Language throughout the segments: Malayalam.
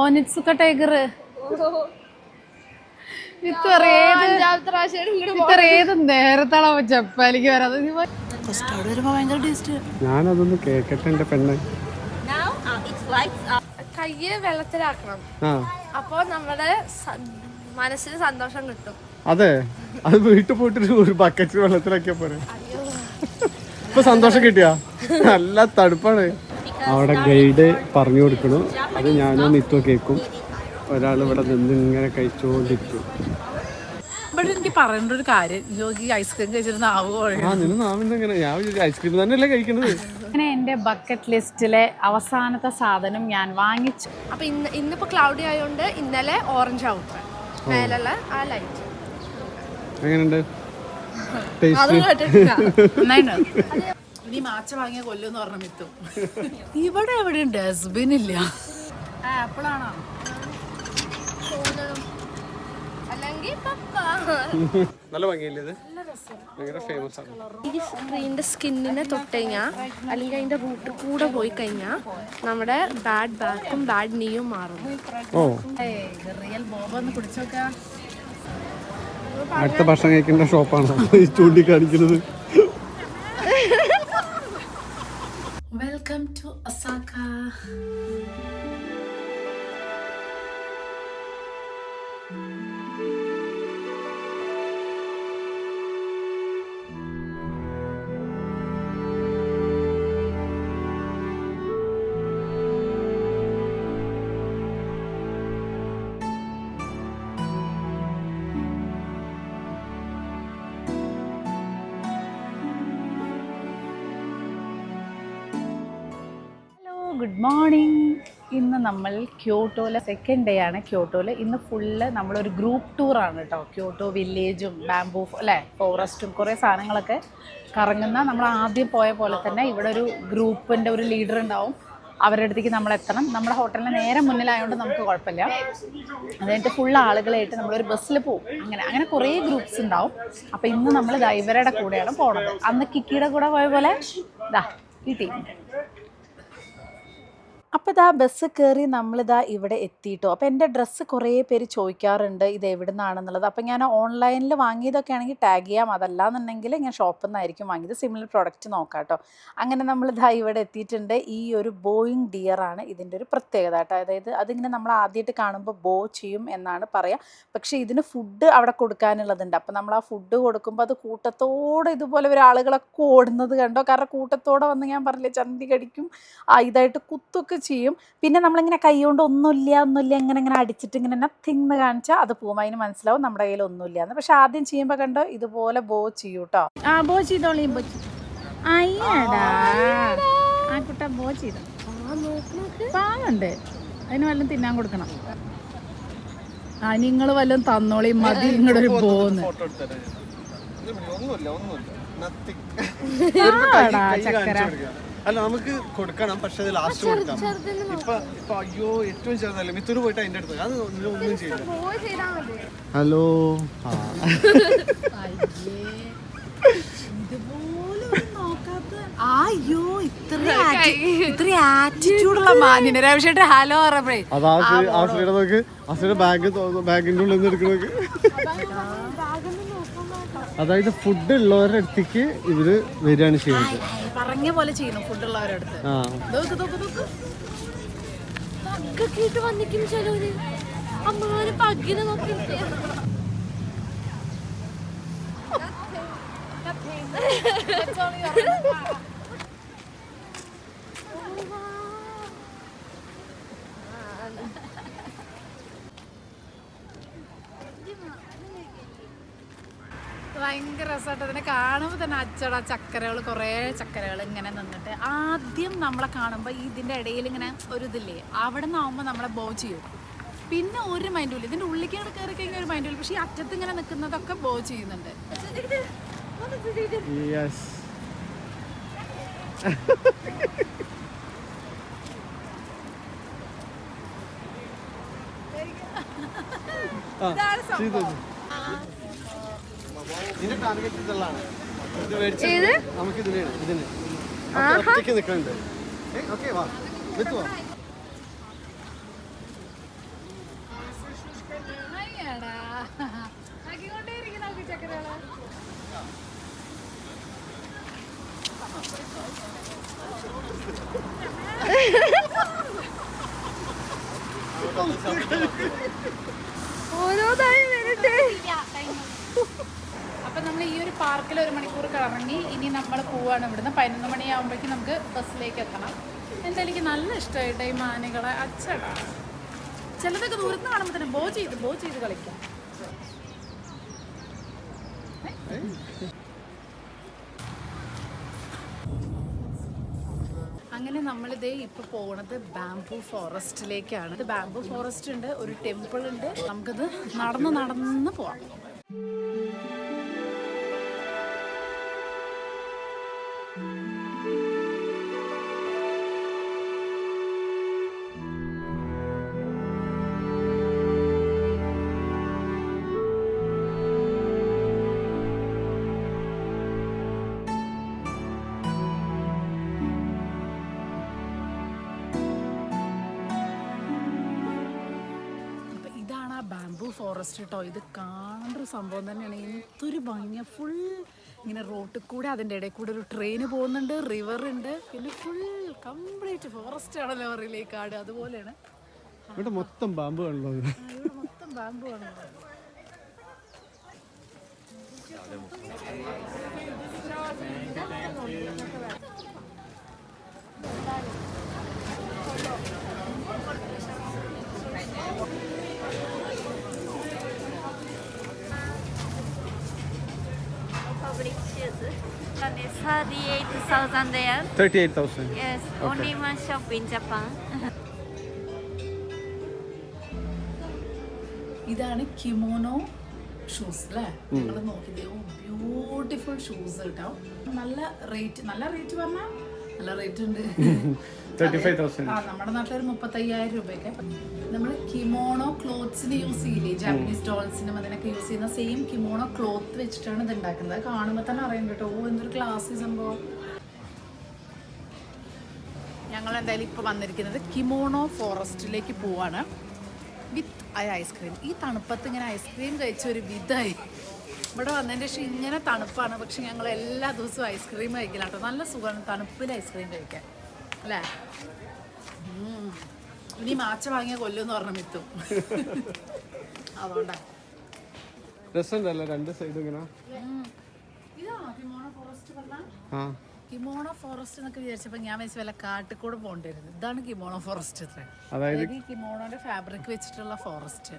ഓനിറ്റ്സുക ടൈഗർ ഇത്രേത് നേരത്താണോ ജപ്പാനിക്ക് വരാതെ വരുമ്പോ ഭയങ്കര ടേസ്റ്റ്. ഞാനതൊന്ന് കേക്കട്ടെ എന്റെ പെണ്ണ്. കയ്യ് വെള്ളത്തിലാക്കണം, അപ്പൊ നമ്മുടെ മനസ്സിന് സന്തോഷം കിട്ടും. അതെ, അത് വീട്ടിൽ പോയിട്ട് ഒരു ബക്കറ്റ് വെള്ളത്തിലാക്കിയാ പോരെ. ഇപ്പൊ സന്തോഷം കിട്ടിയാ? നല്ല തണുപ്പാണ്. അവിടെ ഗൈഡ് പറഞ്ഞു കൊടുക്കണു, അത് ഞാനോ മിത്തോ കേൾക്കും. ഒരാൾ ഇവിടെ നിന്ന് ഇങ്ങനെ കഴിച്ചുകൊണ്ടിരിക്കും. ഇവിടെ എനിക്ക് പറയേണ്ട ഒരു കാര്യം, ഈ ഐസ്ക്രീം കഴിച്ചിരുന്ന ഐസ്ക്രീം തന്നെയല്ലേ കഴിക്കുന്നത്. അങ്ങനെ എൻ്റെ ബക്കറ്റ് ലിസ്റ്റിലെ അവസാനത്തെ സാധനം ഞാൻ വാങ്ങിച്ചു. അപ്പൊ ഇന്നിപ്പോ ക്ലൗഡി ആയതുകൊണ്ട് ഇന്നലെ ഓറഞ്ച് ഔട്ട് മേലുള്ള ആ ലൈറ്റ് എങ്ങനെയുണ്ട്? ഇനി മാച്ച വാങ്ങിയ കൊല്ലുന്ന് പറഞ്ഞ മിത്തും. ഇവിടെ എവിടെയും ഡസ്റ്റ്ബിൻ ഇല്ല. ആപ്പിളാണോ? നല്ല ഭംഗിയില്ലേ ഇത്? ഭയങ്കര ഫേമസ് ആണ്. ഈ സ്ക്രീനിന്റെ സ്കിന്നിനെ തൊട്ട് കഴിഞ്ഞാൽ അല്ലെങ്കിൽ അതിന്റെ റൂട്ടിൽ കൂടെ പോയി കഴിഞ്ഞാൽ നമ്മുടെ ബാഡ് ബാക്കും ബാഡ് നീയും മാറും. റിയൽ ബോബൊന്ന് കുടിച്ചോക്കാം. അടുത്ത ഭക്ഷണം കഴിക്കേണ്ട ഷോപ്പാണ് ചൂണ്ടിക്കാണിക്കുന്നത്. Welcome to Osaka. Good morning. ഇന്ന് നമ്മൾ ക്യോട്ടോയിലെ സെക്കൻഡ് ഡേ ആണ്. ക്യോട്ടോയിൽ ഇന്ന് ഫുള്ള് നമ്മളൊരു ഗ്രൂപ്പ് ടൂറാണ് കേട്ടോ. ക്യോട്ടോ വില്ലേജും ബാംബൂ ഫോറസ്റ്റും കുറേ സാധനങ്ങളൊക്കെ കറങ്ങുന്ന, നമ്മൾ ആദ്യം പോയ പോലെ തന്നെ ഇവിടെ ഒരു ഗ്രൂപ്പിൻ്റെ ഒരു ലീഡർ ഉണ്ടാവും. അവരുടെ അടുത്തേക്ക് നമ്മൾ എത്തണം. നമ്മുടെ ഹോട്ടലിന് നേരെ മുന്നിലായതുകൊണ്ട് നമുക്ക് കുഴപ്പമില്ല. അതായിട്ട് ഫുൾ ആളുകളായിട്ട് നമ്മളൊരു ബസ്സിൽ പോകും. അങ്ങനെ കുറേ ഗ്രൂപ്പ്സ് ഉണ്ടാവും. അപ്പോൾ ഇന്ന് നമ്മൾ ഇവരുടെ കൂടെയാണ് പോണത്. അന്ന് കിക്കിയുടെ കൂടെ പോയ പോലെ ഈ ടീം. അപ്പോൾ ഇതാ ബസ് കയറി നമ്മളിതാ ഇവിടെ എത്തിയിട്ടോ. അപ്പോൾ എൻ്റെ ഡ്രസ്സ് കുറേ പേര് ചോദിക്കാറുണ്ട് ഇത് എവിടെ നിന്നാണെന്നുള്ളത്. അപ്പോൾ ഞാൻ ഓൺലൈനിൽ വാങ്ങിയതൊക്കെ ആണെങ്കിൽ ടാഗ് ചെയ്യാം, അതല്ലാന്നുണ്ടെങ്കിൽ ഞാൻ ഷോപ്പിൽ നിന്നായിരിക്കും വാങ്ങിയത്. സിമിലർ പ്രോഡക്റ്റ് നോക്കാം കേട്ടോ. അങ്ങനെ നമ്മളിതാ ഇവിടെ എത്തിയിട്ടുണ്ട്. ഈ ഒരു ബോയിങ് ഡിയറാണ് ഇതിൻ്റെ ഒരു പ്രത്യേകത കേട്ടോ. അതായത് അതിങ്ങനെ നമ്മൾ ആദ്യമായിട്ട് കാണുമ്പോൾ ബോ ചെയ്യും എന്നാണ് പറയുക. പക്ഷേ ഇതിന് ഫുഡ് അവിടെ കൊടുക്കാനുള്ളതുണ്ട്. അപ്പോൾ നമ്മൾ ആ ഫുഡ് കൊടുക്കുമ്പോൾ അത് കൂട്ടത്തോടെ ഇതുപോലെ ഒരു ആളുകളൊക്കെ ഓടുന്നത് കണ്ടോ. കാരണം കൂട്ടത്തോടെ വന്ന് ഞാൻ പറഞ്ഞില്ലേ ചന്തി കടിക്കും, ഇതായിട്ട് കുത്തൊക്കെ ചെയ്യും. പിന്നെ നമ്മളിങ്ങനെ കൈ കൊണ്ട് ഒന്നുമില്ല ഇങ്ങനെ അടിച്ചിട്ട് ഇങ്ങനെ നത്തിങ് എന്ന് കാണിച്ചാൽ അത് പോകും. അതിന് മനസ്സിലാവും നമ്മുടെ കയ്യിൽ ഒന്നുമില്ല എന്ന്. പക്ഷെ ആദ്യം ചെയ്യുമ്പോൾ കണ്ടോ ഇതുപോലെ ബോ ചെയ്യൂ കേട്ടോ. ബോ ചെയ്തോളിയും അയ്യടാ ആ കുട്ട ബോ ചെയ്ത പാവുണ്ട്. അതിന് വല്ലതും തിന്നാൻ കൊടുക്കണം. നിങ്ങൾ വല്ലതും തന്നോളി മതി. നിങ്ങളൊരു ബോന്ന് ചക്കര അല്ല നമുക്ക് കൊടുക്കണം, പക്ഷെ അത് ലാസ്റ്റ് കൊടുക്കാം. ഇപ്പൊ അയ്യോ ഏറ്റവും ചെറുതല്ലേ മിത്തൂര് പോയിട്ട് അതിന്റെ അടുത്ത് അത് ഒന്നും ചെയ്യില്ല. ഹലോ അയ്യോ ഇത്ര ആറ്റിറ്റ്യൂഡുള്ള മാന്യനെ രവിശേട്ടൻ ഹലോ പറഞ്ഞേ. നോക്ക് ബാഗിന്റെ ഉള്ളിൽ നിന്ന് എടുക്കണോക്ക്. അതായത് ഫുഡ് ഉള്ളവരുടെ അടുത്തേക്ക് ഇവര് വരികയാണ് ചെയ്യുന്നത്. പറഞ്ഞ പോലെ ചെയ്യണം ഫുഡ് ഉള്ളവരുടെ അടുത്ത്. ഭയങ്കര രസമായിട്ട് അതിനെ കാണുമ്പോൾ തന്നെ അച്ചട ചക്കരകൾ, കുറേ ചക്കരകൾ ഇങ്ങനെ നിന്നിട്ട് ആദ്യം നമ്മളെ കാണുമ്പോൾ ഇതിൻ്റെ ഇടയിൽ ഇങ്ങനെ ഒരു ഇതില്ലേ, അവിടെ നിന്നാകുമ്പോൾ നമ്മളെ ബോ ചെയ്യും. പിന്നെ ഒരു മൈൻഡും ഇല്ല. ഇതിൻ്റെ ഉള്ളിലേക്ക് കയറി കഴിഞ്ഞാൽ ഒരു മൈൻഡും ഇല്ല. പക്ഷേ ഈ അറ്റത്ത് ഇങ്ങനെ നിൽക്കുന്നതൊക്കെ ബോ ചെയ്യുന്നുണ്ട്. ഇതിന്റെ ടാർഗറ്റ് ഇതുള്ളതാണ്. നമുക്ക് ഇതിന് ഒറ്റയ്ക്ക് നിൽക്കണ്ട്. ഓക്കെ വാ വിത്ത് വാ. ഓരോന്നായി വരട്ടെ. അപ്പം നമ്മൾ ഈ ഒരു പാർക്കിൽ 1 മണിക്കൂർ കറങ്ങി ഇനി നമ്മൾ പോവാണ് ഇവിടുന്ന്. 11 മണിയാകുമ്പോഴേക്കും നമുക്ക് ബസ്സിലേക്ക് എത്തണം. എന്തായാലും എനിക്ക് നല്ല ഇഷ്ടമായിട്ട് ഈ മാനുകളെ. അച്ചടാ, ചിലതൊക്കെ ദൂരത്ത് കാണുമ്പോൾ തന്നെ ബോ ചെയ്ത് കളിക്കാം. അങ്ങനെ നമ്മളിതേ ഇപ്പോൾ പോകുന്നത് ബാംബു ഫോറസ്റ്റിലേക്കാണ്. ഇത് ബാംബു ഫോറസ്റ്റ് ഉണ്ട്, ഒരു ടെമ്പിൾ ഉണ്ട്. നമുക്കത് നടന്ന് പോവാം. ബാംബു ഫോറസ്റ്റ് കേട്ടോ. ഇത് കാണേണ്ട ഒരു സംഭവം തന്നെയാണ്. എന്തൊരു ഭംഗിയ. ഫുൾ ഇങ്ങനെ റോട്ടിൽ കൂടെ, അതിൻ്റെ ഇടയിൽ കൂടെ ഒരു ട്രെയിന് പോകുന്നുണ്ട്, റിവർ ഉണ്ട്, പിന്നെ ഫുൾ കംപ്ലീറ്റ് ഫോറസ്റ്റ് ആണല്ലോ റിലേക്കാട്. അതുപോലെയാണ് ഇവിടെ മൊത്തം ബാമ്പു ആണല്ലോ. ഇവിടെ മൊത്തം ബാംബു ആണല്ലോ. That is 38,000 there. 38,000. Yes, only one shop in Japan. ഇതാണ് കിമോനോ ഷൂസ് അല്ലേ? നിങ്ങൾ നോക്കിയത് ബ്യൂട്ടിഫുൾ ഷൂസ് കേട്ടോ. നല്ല റേറ്റ് പറഞ്ഞാൽ നല്ല റേറ്റ് ഉണ്ട്. 35,000. നമ്മുടെ നാട്ടിലൊരു 35,000 രൂപയൊക്കെ. നമ്മൾ കിമോണോ ക്ലോത്ത്സിന് യൂസ് ചെയ്യില്ലേ, ജാപ്പനീസ് ഡോൾസിനും അതിനൊക്കെ യൂസ് ചെയ്യുന്ന സെയിം കിമോണോ ക്ലോത്ത് വെച്ചിട്ടാണ് ഇത് ഉണ്ടാക്കുന്നത്. കാണുമ്പോൾ തന്നെ അറിയാൻ കേട്ടോ, എന്തൊരു ക്ലാസ്സി സംഭവം. ഞങ്ങൾ എന്തായാലും ഇപ്പോൾ വന്നിരിക്കുന്നത് കിമോണോ ഫോറസ്റ്റിലേക്ക് പോവാണ് വിത്ത് ഐസ്ക്രീം. ഈ തണുപ്പത്ത് ഇങ്ങനെ ഐസ്ക്രീം കഴിച്ച ഒരു വിധമായി. ഇവിടെ വന്നതിൻ്റെ ശേഷം ഇങ്ങനെ തണുപ്പാണ്, പക്ഷെ ഞങ്ങൾ എല്ലാ ദിവസവും ഐസ്ക്രീം കഴിക്കില്ല കേട്ടോ. നല്ല സുഖമാണ് തണുപ്പിൽ ഐസ്ക്രീം കഴിക്കാൻ അല്ലേ. ഇനി മാച്ച വാങ്ങിയ കൊല്ലുമെന്ന് പറഞ്ഞ മിത്തും. അതുകൊണ്ടാ രസമുണ്ടല്ലോ രണ്ട് സൈഡും ഇങ്ങനെ. ഇതാണോ കിമോണോ ഫോറസ്റ്റ് പറഞ്ഞാൽ? ആ, കിമോണോ ഫോറസ്റ്റ് എന്നൊക്കെ വിചാരിച്ചപ്പോൾ ഞാൻ വെച്ച് വല്ല കാട്ടിക്കൂടെ പോകേണ്ടിരുന്നു. ഇതാണ് കിമോണോ ഫോറസ്റ്റ് അത്ര. അതായത് ഈ കിമോണോന്റെ ഫാബ്രിക് വെച്ചിട്ടുള്ള ഫോറസ്റ്റ്.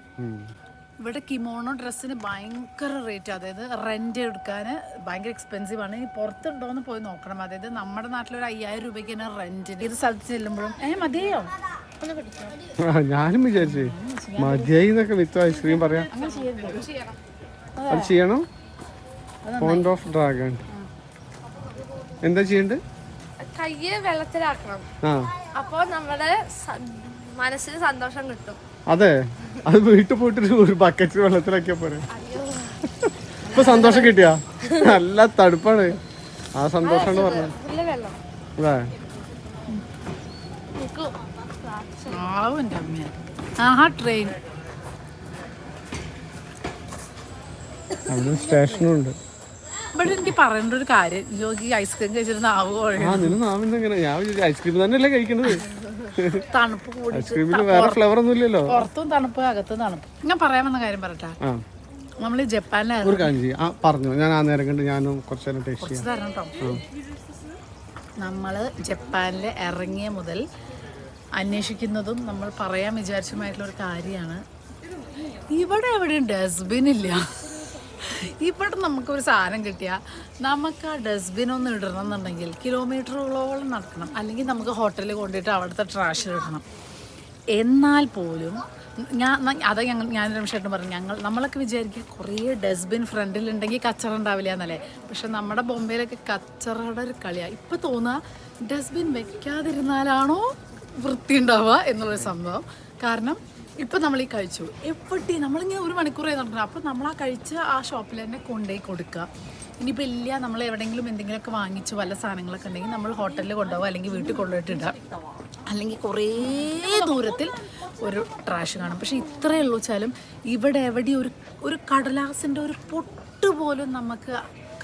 ഇവിടെ കിമോണോ ഡ്രസ്സിന് ഭയങ്കര റേറ്റ്, അതായത് റെന്റ് എടുക്കാൻ ഭയങ്കര എക്സ്പെൻസീവ് ആണ്. ഇനി പുറത്തുണ്ടോയെന്ന് പോയി നോക്കണം. അതായത് നമ്മുടെ നാട്ടിലൊരു 5,000 രൂപയ്ക്ക് തന്നെ റെന്റിന് ഇത് സ്ഥലത്ത് ചെല്ലുമ്പോഴും മതിയോ ഞാനും വിചാരിച്ചേ മതിയായി എന്നൊക്കെ വിത്ത് ഐസ്ക്രീം പറയാം. അത് ചെയ്യണം. പോണ്ട് ഓഫ് ഡ്രാഗൺ എന്താ ചെയ്യണ്ടേ? കയ്യ് വെള്ളത്തിലാക്കണം. അപ്പൊ നമ്മുടെ മനസ്സിന് സന്തോഷം കിട്ടും. അതെ, അത് വീട്ടിൽ പോയിട്ട് ഒരു ബക്കറ്റ് വെള്ളത്തിലാക്കിയാ പോരെ. ഇപ്പൊ സന്തോഷം കിട്ടിയാ? നല്ല തണുപ്പാണ്. ആ സന്തോഷാണ് പറഞ്ഞത്. അതെ, ട്രെയിൻ അവിടെ സ്റ്റേഷനും ഉണ്ട്. ഇവിടെ എനിക്ക് പറയേണ്ട ഒരു കാര്യം, ഈ ഐസ്ക്രീം കഴിച്ചിട്ട് നാവ് നാവിന്റെ ഞാൻ ഐസ്ക്രീം തന്നെയല്ലേ കഴിക്കണത്. തണുപ്പ് കൂടി ഐസ്ക്രീമിൽ വേറെ ഫ്ലേവർ ഒന്നും ഇല്ലല്ലോ. പുറത്തും തണുപ്പ് അകത്തും തണുപ്പ്. ഞാൻ പറയാൻ വന്ന കാര്യം പറയട്ടെ. നമ്മൾ ജപ്പാനിലായിരുന്നു. ഒരു കാര്യം ചെയ്യും, പറഞ്ഞു ഞാൻ ആ നേരം കണ്ട് ഞാനും കുറച്ചു നേരം ടേസ്റ്റ് ചെയ്യാം. നമ്മള് ജപ്പാനിൽ ഇറങ്ങിയ മുതൽ അന്വേഷിക്കുന്നതും നമ്മൾ പറയാൻ വിചാരിച്ചതുമായിട്ടുള്ള ഒരു കാര്യമാണ്, ഇവിടെ എവിടെയും ഡസ്റ്റ്ബിൻ ഇല്ല. ഇവിടെ നമുക്കൊരു സാധനം കിട്ടിയാൽ നമുക്ക് ആ ഡസ്റ്റ്ബിൻ ഒന്ന് ഇടണം എന്നുണ്ടെങ്കിൽ കിലോമീറ്ററുകളോളം നടക്കണം, അല്ലെങ്കിൽ നമുക്ക് ഹോട്ടലിൽ കൊണ്ടിട്ട് അവിടുത്തെ ട്രാഷിൽ ഇടണം. എന്നാൽ പോലും ഞാൻ രമേശേട്ടൻ പറഞ്ഞു, നമ്മളൊക്കെ വിചാരിക്കുക കുറേ ഡസ്റ്റ്ബിൻ ഫ്രണ്ടിലുണ്ടെങ്കിൽ കച്ചറ ഉണ്ടാവില്ല എന്നല്ലേ. പക്ഷെ നമ്മുടെ ബോംബെയിലൊക്കെ കച്ചറയുടെ ഒരു കളിയാണ്. ഇപ്പം തോന്നുക ഡസ്റ്റ്ബിൻ വെക്കാതിരുന്നാലാണോ വൃത്തി ഉണ്ടാവുക എന്നുള്ളൊരു സംഭവം. കാരണം ഇപ്പം നമ്മൾ ഈ കഴിച്ചു എവിടെ നമ്മളിങ്ങനെ 1 മണിക്കൂറായി നടക്കണം. അപ്പോൾ നമ്മൾ ആ കഴിച്ച ആ ഷോപ്പിൽ തന്നെ കൊണ്ടുപോയി കൊടുക്കുക. ഇനിയിപ്പോൾ ഇല്ല നമ്മൾ എവിടെയെങ്കിലും എന്തെങ്കിലുമൊക്കെ വാങ്ങിച്ചു വല്ല സാധനങ്ങളൊക്കെ ഉണ്ടെങ്കിൽ നമ്മൾ ഹോട്ടലിൽ കൊണ്ടുപോകുക, അല്ലെങ്കിൽ വീട്ടിൽ കൊണ്ടുപോയിട്ടിടുക, അല്ലെങ്കിൽ കുറേ ദൂരത്തിൽ ഒരു ട്രാഷ് കാണും. പക്ഷേ ഇത്രയേ ഉള്ളൂ വെച്ചാലും ഇവിടെ എവിടെ ഒരു കടലാസിൻ്റെ ഒരു പൊട്ട് പോലും നമുക്ക്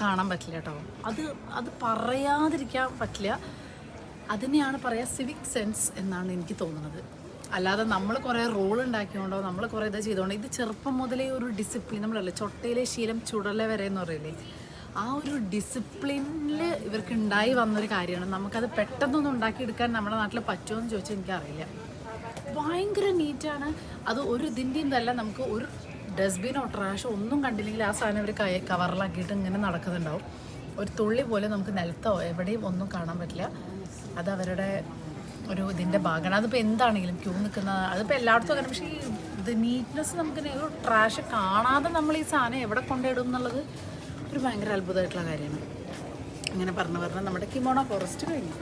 കാണാൻ പറ്റില്ല കേട്ടോ. അത് പറയാതിരിക്കാൻ പറ്റില്ല. അതിനെയാണ് പറയുക സിവിക് സെൻസ് എന്നാണ് എനിക്ക് തോന്നുന്നത്. അല്ലാതെ നമ്മൾ കുറേ റോൾ ഉണ്ടാക്കിയോണ്ടോ നമ്മൾ കുറേ ഇത് ചെയ്തുകൊണ്ടോ, ഇത് ചെറുപ്പം മുതലേ ഒരു ഡിസിപ്ലിൻ, നമ്മളല്ലേ ചൊട്ടയിലെ ശീലം ചുടല വരെ എന്ന് പറയില്ലേ, ആ ഒരു ഡിസിപ്ലിനിൽ ഇവർക്ക് ഉണ്ടായി വന്നൊരു കാര്യമാണ്. നമുക്കത് പെട്ടെന്നൊന്നും ഉണ്ടാക്കിയെടുക്കാൻ നമ്മുടെ നാട്ടിൽ പറ്റുമോ എന്ന് ചോദിച്ചാൽ എനിക്കറിയില്ല. ഭയങ്കര നീറ്റാണ് അത്. ഒരു ഇതിൻ്റെയും ഇതല്ല, നമുക്ക് ഒരു ഡസ്റ്റ്ബിനോ ട്രാഷോ ഒന്നും കണ്ടില്ലെങ്കിൽ ആ സാധനം അവർ കവറിലാക്കിയിട്ട് ഇങ്ങനെ നടക്കുന്നുണ്ടാവും. ഒരു തുള്ളി പോലെ നമുക്ക് നിലത്തോ എവിടെയും ഒന്നും കാണാൻ പറ്റില്ല. അത് അവരുടെ ഒരു ഇതിൻ്റെ ഭാഗമാണ്. അതിപ്പോൾ എന്താണെങ്കിലും ക്യൂ നിൽക്കുന്ന, അതിപ്പോൾ എല്ലായിടത്തും അങ്ങനെ. പക്ഷേ ഈ ഇത് നീറ്റ്നെസ് നമുക്ക് ഒരു ട്രാഷ് കാണാതെ നമ്മൾ ഈ സാധനം എവിടെ കൊണ്ടിടും എന്നുള്ളത് ഒരു ഭയങ്കര അത്ഭുതമായിട്ടുള്ള കാര്യമാണ്. ഇങ്ങനെ പറഞ്ഞ് നമ്മുടെ കിമോണോ ഫോറസ്റ്റ് കഴിഞ്ഞു.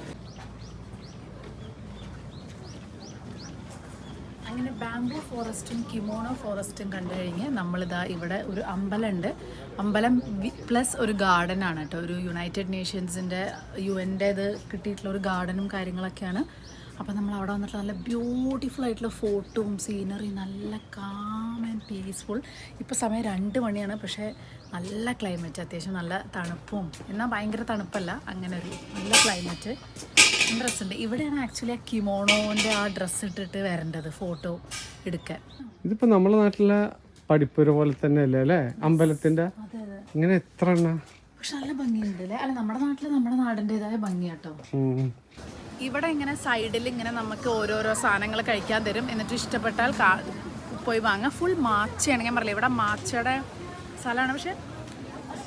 അങ്ങനെ ബാംബു ഫോറസ്റ്റും കിമോണോ ഫോറസ്റ്റും കണ്ടു കഴിഞ്ഞ് നമ്മളിതാ ഇവിടെ ഒരു അമ്പലമുണ്ട്. അമ്പലം പ്ലസ് ഒരു ഗാർഡനാണ് കേട്ടോ. ഒരു യുണൈറ്റഡ് നേഷൻസിൻ്റെ UN ഇത് കിട്ടിയിട്ടുള്ള ഒരു ഗാർഡനും കാര്യങ്ങളൊക്കെയാണ്. അപ്പോൾ നമ്മൾ അവിടെ വന്നിട്ട് നല്ല ബ്യൂട്ടിഫുൾ ആയിട്ടുള്ള ഫോട്ടോയും സീനറി, നല്ല കാം ആൻഡ് പീസ്ഫുൾ. ഇപ്പോൾ സമയം 2 മണിയാണ്, പക്ഷേ നല്ല ക്ലൈമറ്റ്, അത്യാവശ്യം നല്ല തണുപ്പും, എന്നാൽ ഭയങ്കര തണുപ്പല്ല, അങ്ങനെ ഒരു നല്ല ക്ലൈമറ്റ്. ഡ്രസ്സുണ്ട് ഇവിടെയാണ് ആക്ച്വലി ആ കിമോണോൻ്റെ ആ ഡ്രസ്സ് ഇട്ടിട്ട് വരേണ്ടത് ഫോട്ടോ എടുക്കാൻ. ഇതിപ്പോൾ നമ്മുടെ നാട്ടിലെ പഠിപ്പുര പോലെ തന്നെ അല്ലേ അല്ലേ അമ്പലത്തിൻ്റെ? ഇങ്ങനെ എത്ര എണ്ണ? പക്ഷെ നല്ല ഭംഗിയുണ്ട് അല്ലേ? അല്ല, നമ്മുടെ നാട്ടിൽ നമ്മുടെ നാടിൻ്റെതായ ഭംഗിയാട്ടോ. ഇവിടെ ഇങ്ങനെ സൈഡിൽ ഇങ്ങനെ നമുക്ക് ഓരോരോ സാധനങ്ങൾ കഴിക്കാൻ തരും. എന്നിട്ട് ഇഷ്ടപ്പെട്ടാൽ പോയി വാങ്ങാം. ഫുൾ മാച്ചയാണ്. ഞാൻ പറയില്ല, ഇവിടെ മാച്ചയുടെ സ്ഥലമാണ്. പക്ഷെ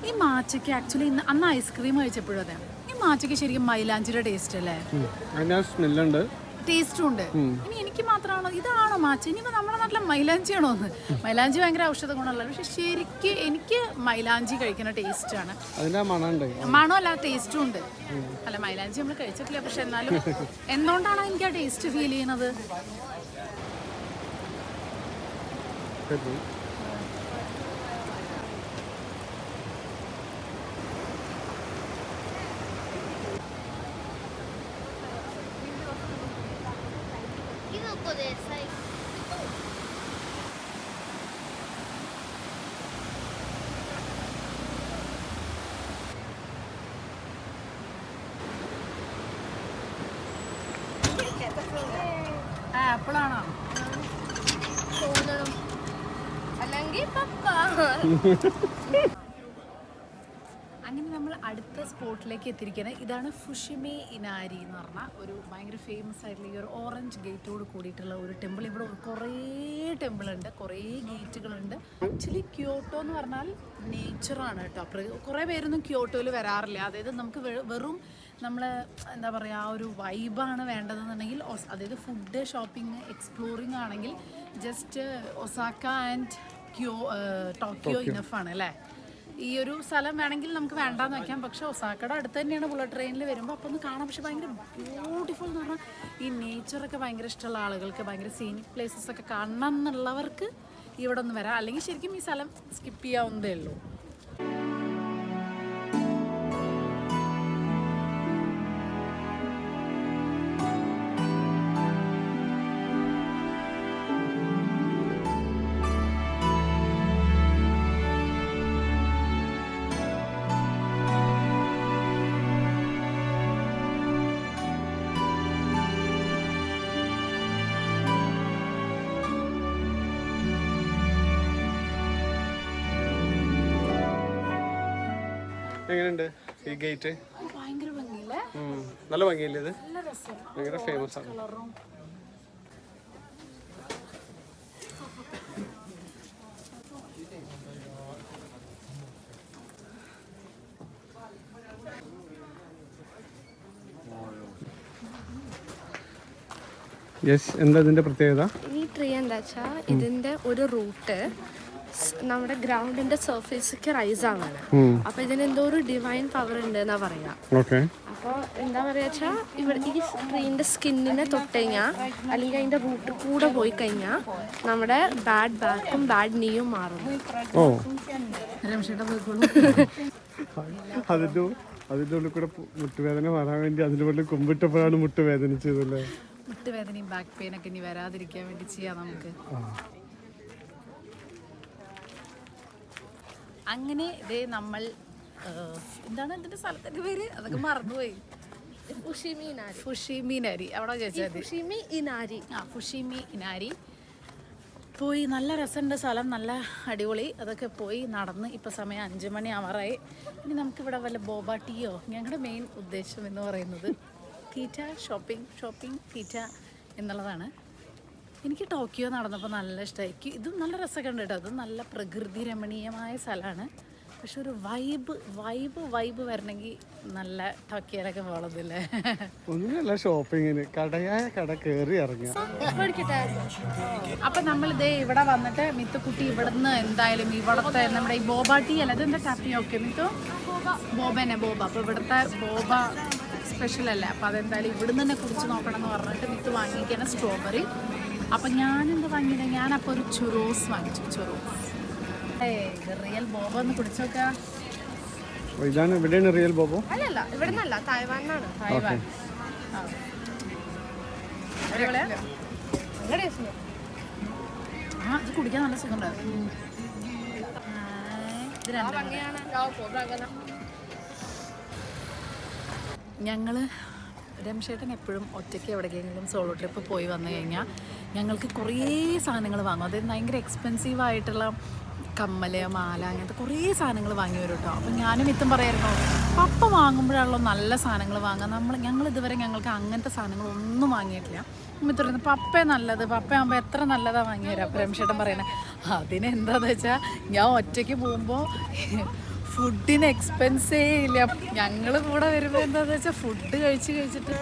ഈ മാച്ചയ്ക്ക് ആക്ച്വലി അന്ന് ഐസ്ക്രീം കഴിച്ചപ്പോഴും അതെ, ഈ മാച്ചയ്ക്ക് ശരിക്കും മൈലാഞ്ചിയുടെ ടേസ്റ്റ് അല്ലേ? സ്മെല്ലുണ്ട്, ടേസ്റ്റും ഉണ്ട്. ഇനി എനിക്ക് മാത്രമാണോ ഇതാണോ മാച്ച? ഇനിയിപ്പോൾ നമ്മുടെ നാട്ടിലെ മൈലാഞ്ചിയാണോ എന്ന്? മൈലാഞ്ചി ഭയങ്കര ഔഷധ ഗുണമുള്ള, പക്ഷെ ശരിക്കും എനിക്ക് മൈലാഞ്ചി കഴിക്കുന്ന ടേസ്റ്റാണ്. മണോ അല്ല, ടേസ്റ്റും ഉണ്ട്. അല്ല, മൈലാഞ്ചി നമ്മൾ കഴിച്ചിട്ടില്ല, പക്ഷെ എന്നാലും എന്തുകൊണ്ടാണ് എനിക്ക് ആ ടേസ്റ്റ് ഫീൽ ചെയ്യുന്നത്? ആപ്പിളാണോ? അല്ലെങ്കിൽ അങ്ങനെ നമ്മൾ അടുത്ത സ്പോട്ടിലേക്ക് എത്തിയിരിക്കുന്നത്. ഇതാണ് ഫുഷിമി ഇനാരി എന്ന് പറഞ്ഞാൽ ഒരു ഭയങ്കര ഫേമസ് ആയിട്ടുള്ള ഈ ഒരു ഓറഞ്ച് ഗേറ്റോട് കൂടിയിട്ടുള്ള ഒരു ടെമ്പിൾ. ഇവിടെ കുറേ ടെമ്പിൾ ഉണ്ട്, കുറേ ഗേറ്റുകളുണ്ട്. ആക്ച്വലി ക്യോട്ടോ എന്ന് പറഞ്ഞാൽ നേച്ചറാണ് കേട്ടോ. കുറേ പേരൊന്നും ക്യോട്ടോയിൽ വരാറില്ല. അതായത് നമുക്ക് വെറും നമ്മൾ എന്താ പറയുക, ആ ഒരു വൈബാണ് വേണ്ടതെന്നുണ്ടെങ്കിൽ, അതായത് ഫുഡ്, ഷോപ്പിംഗ്, എക്സ്പ്ലോറിങ് ആണെങ്കിൽ ജസ്റ്റ് ഒസാക്ക ആൻഡ് ടോക്കിയോ ഇനഫാണ് അല്ലേ? ഈ ഒരു സ്ഥലം വേണമെങ്കിൽ നമുക്ക് വേണ്ടാന്ന് വയ്ക്കാം. പക്ഷേ ഒസാക്കയുടെ അടുത്ത് തന്നെയാണ് ബുള്ളറ്റ് ട്രെയിനിൽ വരുമ്പോൾ അപ്പോൾ ഒന്ന് കാണാം. പക്ഷെ ഭയങ്കര ബ്യൂട്ടിഫുൾ എന്ന് പറഞ്ഞാൽ ഈ നേച്ചറൊക്കെ ഭയങ്കര ഇഷ്ടമുള്ള ആളുകൾക്ക്, ഭയങ്കര സീനിക് പ്ലേസസ് ഒക്കെ കാണണം എന്നുള്ളവർക്ക് ഇവിടെ ഒന്ന് വരാം. അല്ലെങ്കിൽ ശരിക്കും ഈ സ്ഥലം സ്കിപ്പ് ചെയ്യാവുന്നതേ ഉള്ളൂ. എങ്ങനെയുണ്ട് ഈ ഗേറ്റ്? ഭയങ്കര ഭംഗിയില്ലേ? നല്ല ഭംഗിയില്ലേ? ഇത് നല്ല രസം, ഭയങ്കര ഫേമസ് ആണ്. കളറും. യെസ്, എന്താ ഇതിന്റെ പ്രത്യേകത? ഈ ട്രീ എന്താ വെച്ചാൽ ഇതിന്റെ ഒരു റൂട്ട് നമ്മുടെ ഗ്രൗണ്ടിന്റെ സർഫേസിലേക്ക് റൈസ് ആവാണ്. അപ്പൊ ഇതിന് എന്തോ ഒരു ഡിവൈൻ പവർ ഉണ്ട് എന്നാ പറയാ. അപ്പോൾ എന്താ പറയാ വെച്ചാൽ ഇവിടെ ഈ ട്രീന്റെ സ്കിന്നിനെ തൊട്ട് കഴിഞ്ഞാൽ അല്ലെങ്കിൽ അതിന്റെ റൂട്ടിൽ കൂടെ പോയി കഴിഞ്ഞാൽ നമ്മുടെ ബാഡ് ബാക്കും ബാഡ് നീയും മാറും. അതിന്റെ ഉള്ളിൽ കൂടെ മുട്ടുവേദന മാറാൻ വേണ്ടി അതിന്റെ ഉള്ളിൽ കുമ്പിട്ടപ്പോഴാണ് മുട്ട് വേദനിച്ചതല്ലേ? മുട്ടുവേദനയും ബാക്ക് പെയിനൊക്കെ ഇനി വരാതിരിക്കാൻ വേണ്ടി ചെയ്യാം നമുക്ക്. അങ്ങനെ ഇതേ നമ്മൾ എന്താണ് ഇതിൻ്റെ സ്ഥലത്തിൻ്റെ പേര്, അതൊക്കെ മറന്നുപോയി. ഫുഷിമി ഇനാരി. ഫുഷിമി നരി അവിടെ ചോദിച്ചാൽ മതി. ഫുഷിമി ഇനാരി. ഫുഷിമി ഇനാരി പോയി. നല്ല രസമുണ്ട് സ്ഥലം, നല്ല അടിപൊളി. അതൊക്കെ പോയി നടന്ന് ഇപ്പോൾ സമയം 5 മണി ആവാറായി. ഇനി നമുക്കിവിടെ വല്ല ബോബ ടീയോ, ഞങ്ങളുടെ മെയിൻ ഉദ്ദേശം എന്ന് പറയുന്നത് കീറ്റ ഷോപ്പിംഗ് കീറ്റ എന്നുള്ളതാണ്. എനിക്ക് ടോക്കിയോ നടന്നപ്പോൾ നല്ല ഇഷ്ടമായി. ഇതും നല്ല രസമൊക്കെ ഉണ്ട് കേട്ടോ. അതും നല്ല പ്രകൃതി രമണീയമായ സ്ഥലമാണ്. പക്ഷെ ഒരു വൈബ് വരണമെങ്കിൽ നല്ല ടോക്കിയോയിലൊക്കെ പോകണമെന്നില്ലേ? ഒന്നുമല്ല, ഷോപ്പിങ്ങിന് കടയായ കട കയറി ഇറങ്ങുക. അപ്പം നമ്മളിതേ ഇവിടെ വന്നിട്ട് മിത്തുക്കുട്ടി ഇവിടുന്ന് എന്തായാലും ഇവിടുത്തെ നമ്മുടെ ഈ ബോബ ടീ അല്ല, ഇതെന്താ ടാപ്പിയൊക്കെ മിത്തു ബോബ. അപ്പോൾ ഇവിടുത്തെ ബോബ സ്പെഷ്യൽ അല്ലേ, അപ്പോൾ അതെന്തായാലും ഇവിടുന്ന് തന്നെ കുടിച്ച് നോക്കണം എന്ന് പറഞ്ഞിട്ട് മിത്ത് വാങ്ങിക്കാണ് സ്ട്രോബെറി. അപ്പം ഞാനെന്ത് വാങ്ങിയത്, ഞാനപ്പോൾ ഒരു ചുറോസ് വാങ്ങിച്ചു. ചുറോസ് റിയൽ ബോബ ഒന്ന് കുടിച്ചോക്കാം. ഇതാണ് ഇവിടെയാണ് റിയൽ ബോബോ? അല്ലല്ല, ഇവിടെ നിന്നല്ല, തായ്വാനാണ്. തായ്വാൻ. ഇത് കുടിക്കാൻ നല്ല സുഖമുണ്ട്. ഞങ്ങൾ രമേശേട്ടൻ എപ്പോഴും ഒറ്റയ്ക്ക് എവിടേക്കെങ്കിലും സോളോ ട്രിപ്പ് പോയി വന്നു കഴിഞ്ഞാൽ ഞങ്ങൾക്ക് കുറേ സാധനങ്ങൾ വാങ്ങും. അതായത് ഭയങ്കര എക്സ്പെൻസീവായിട്ടുള്ള കമ്മല്, മാല, അങ്ങനത്തെ കുറേ സാധനങ്ങൾ വാങ്ങി വരും കേട്ടോ. അപ്പം ഞാനും ഇത്തും പറയായിരുന്നു, പപ്പ വാങ്ങുമ്പോഴാണല്ലോ നല്ല സാധനങ്ങൾ വാങ്ങുക. ഞങ്ങൾ ഇതുവരെ ഞങ്ങൾക്ക് അങ്ങനത്തെ സാധനങ്ങളൊന്നും വാങ്ങിയിട്ടില്ല. മിത്ത് പറയുന്നത് പപ്പ നല്ലത്, പപ്പയാകുമ്പോൾ എത്ര നല്ലതാണ് വാങ്ങി തരാം. അപ്പം രമേശേട്ടൻ പറയണേ അതിനെന്താണെന്ന് വെച്ചാൽ ഞാൻ ഒറ്റയ്ക്ക് പോകുമ്പോൾ ഫുഡിന് എക്സ്പെൻസേ ഇല്ല. ഞങ്ങൾ കൂടെ വരുമ്പോൾ എന്താണെന്ന് വെച്ചാൽ ഫുഡ് കഴിച്ചിട്ട്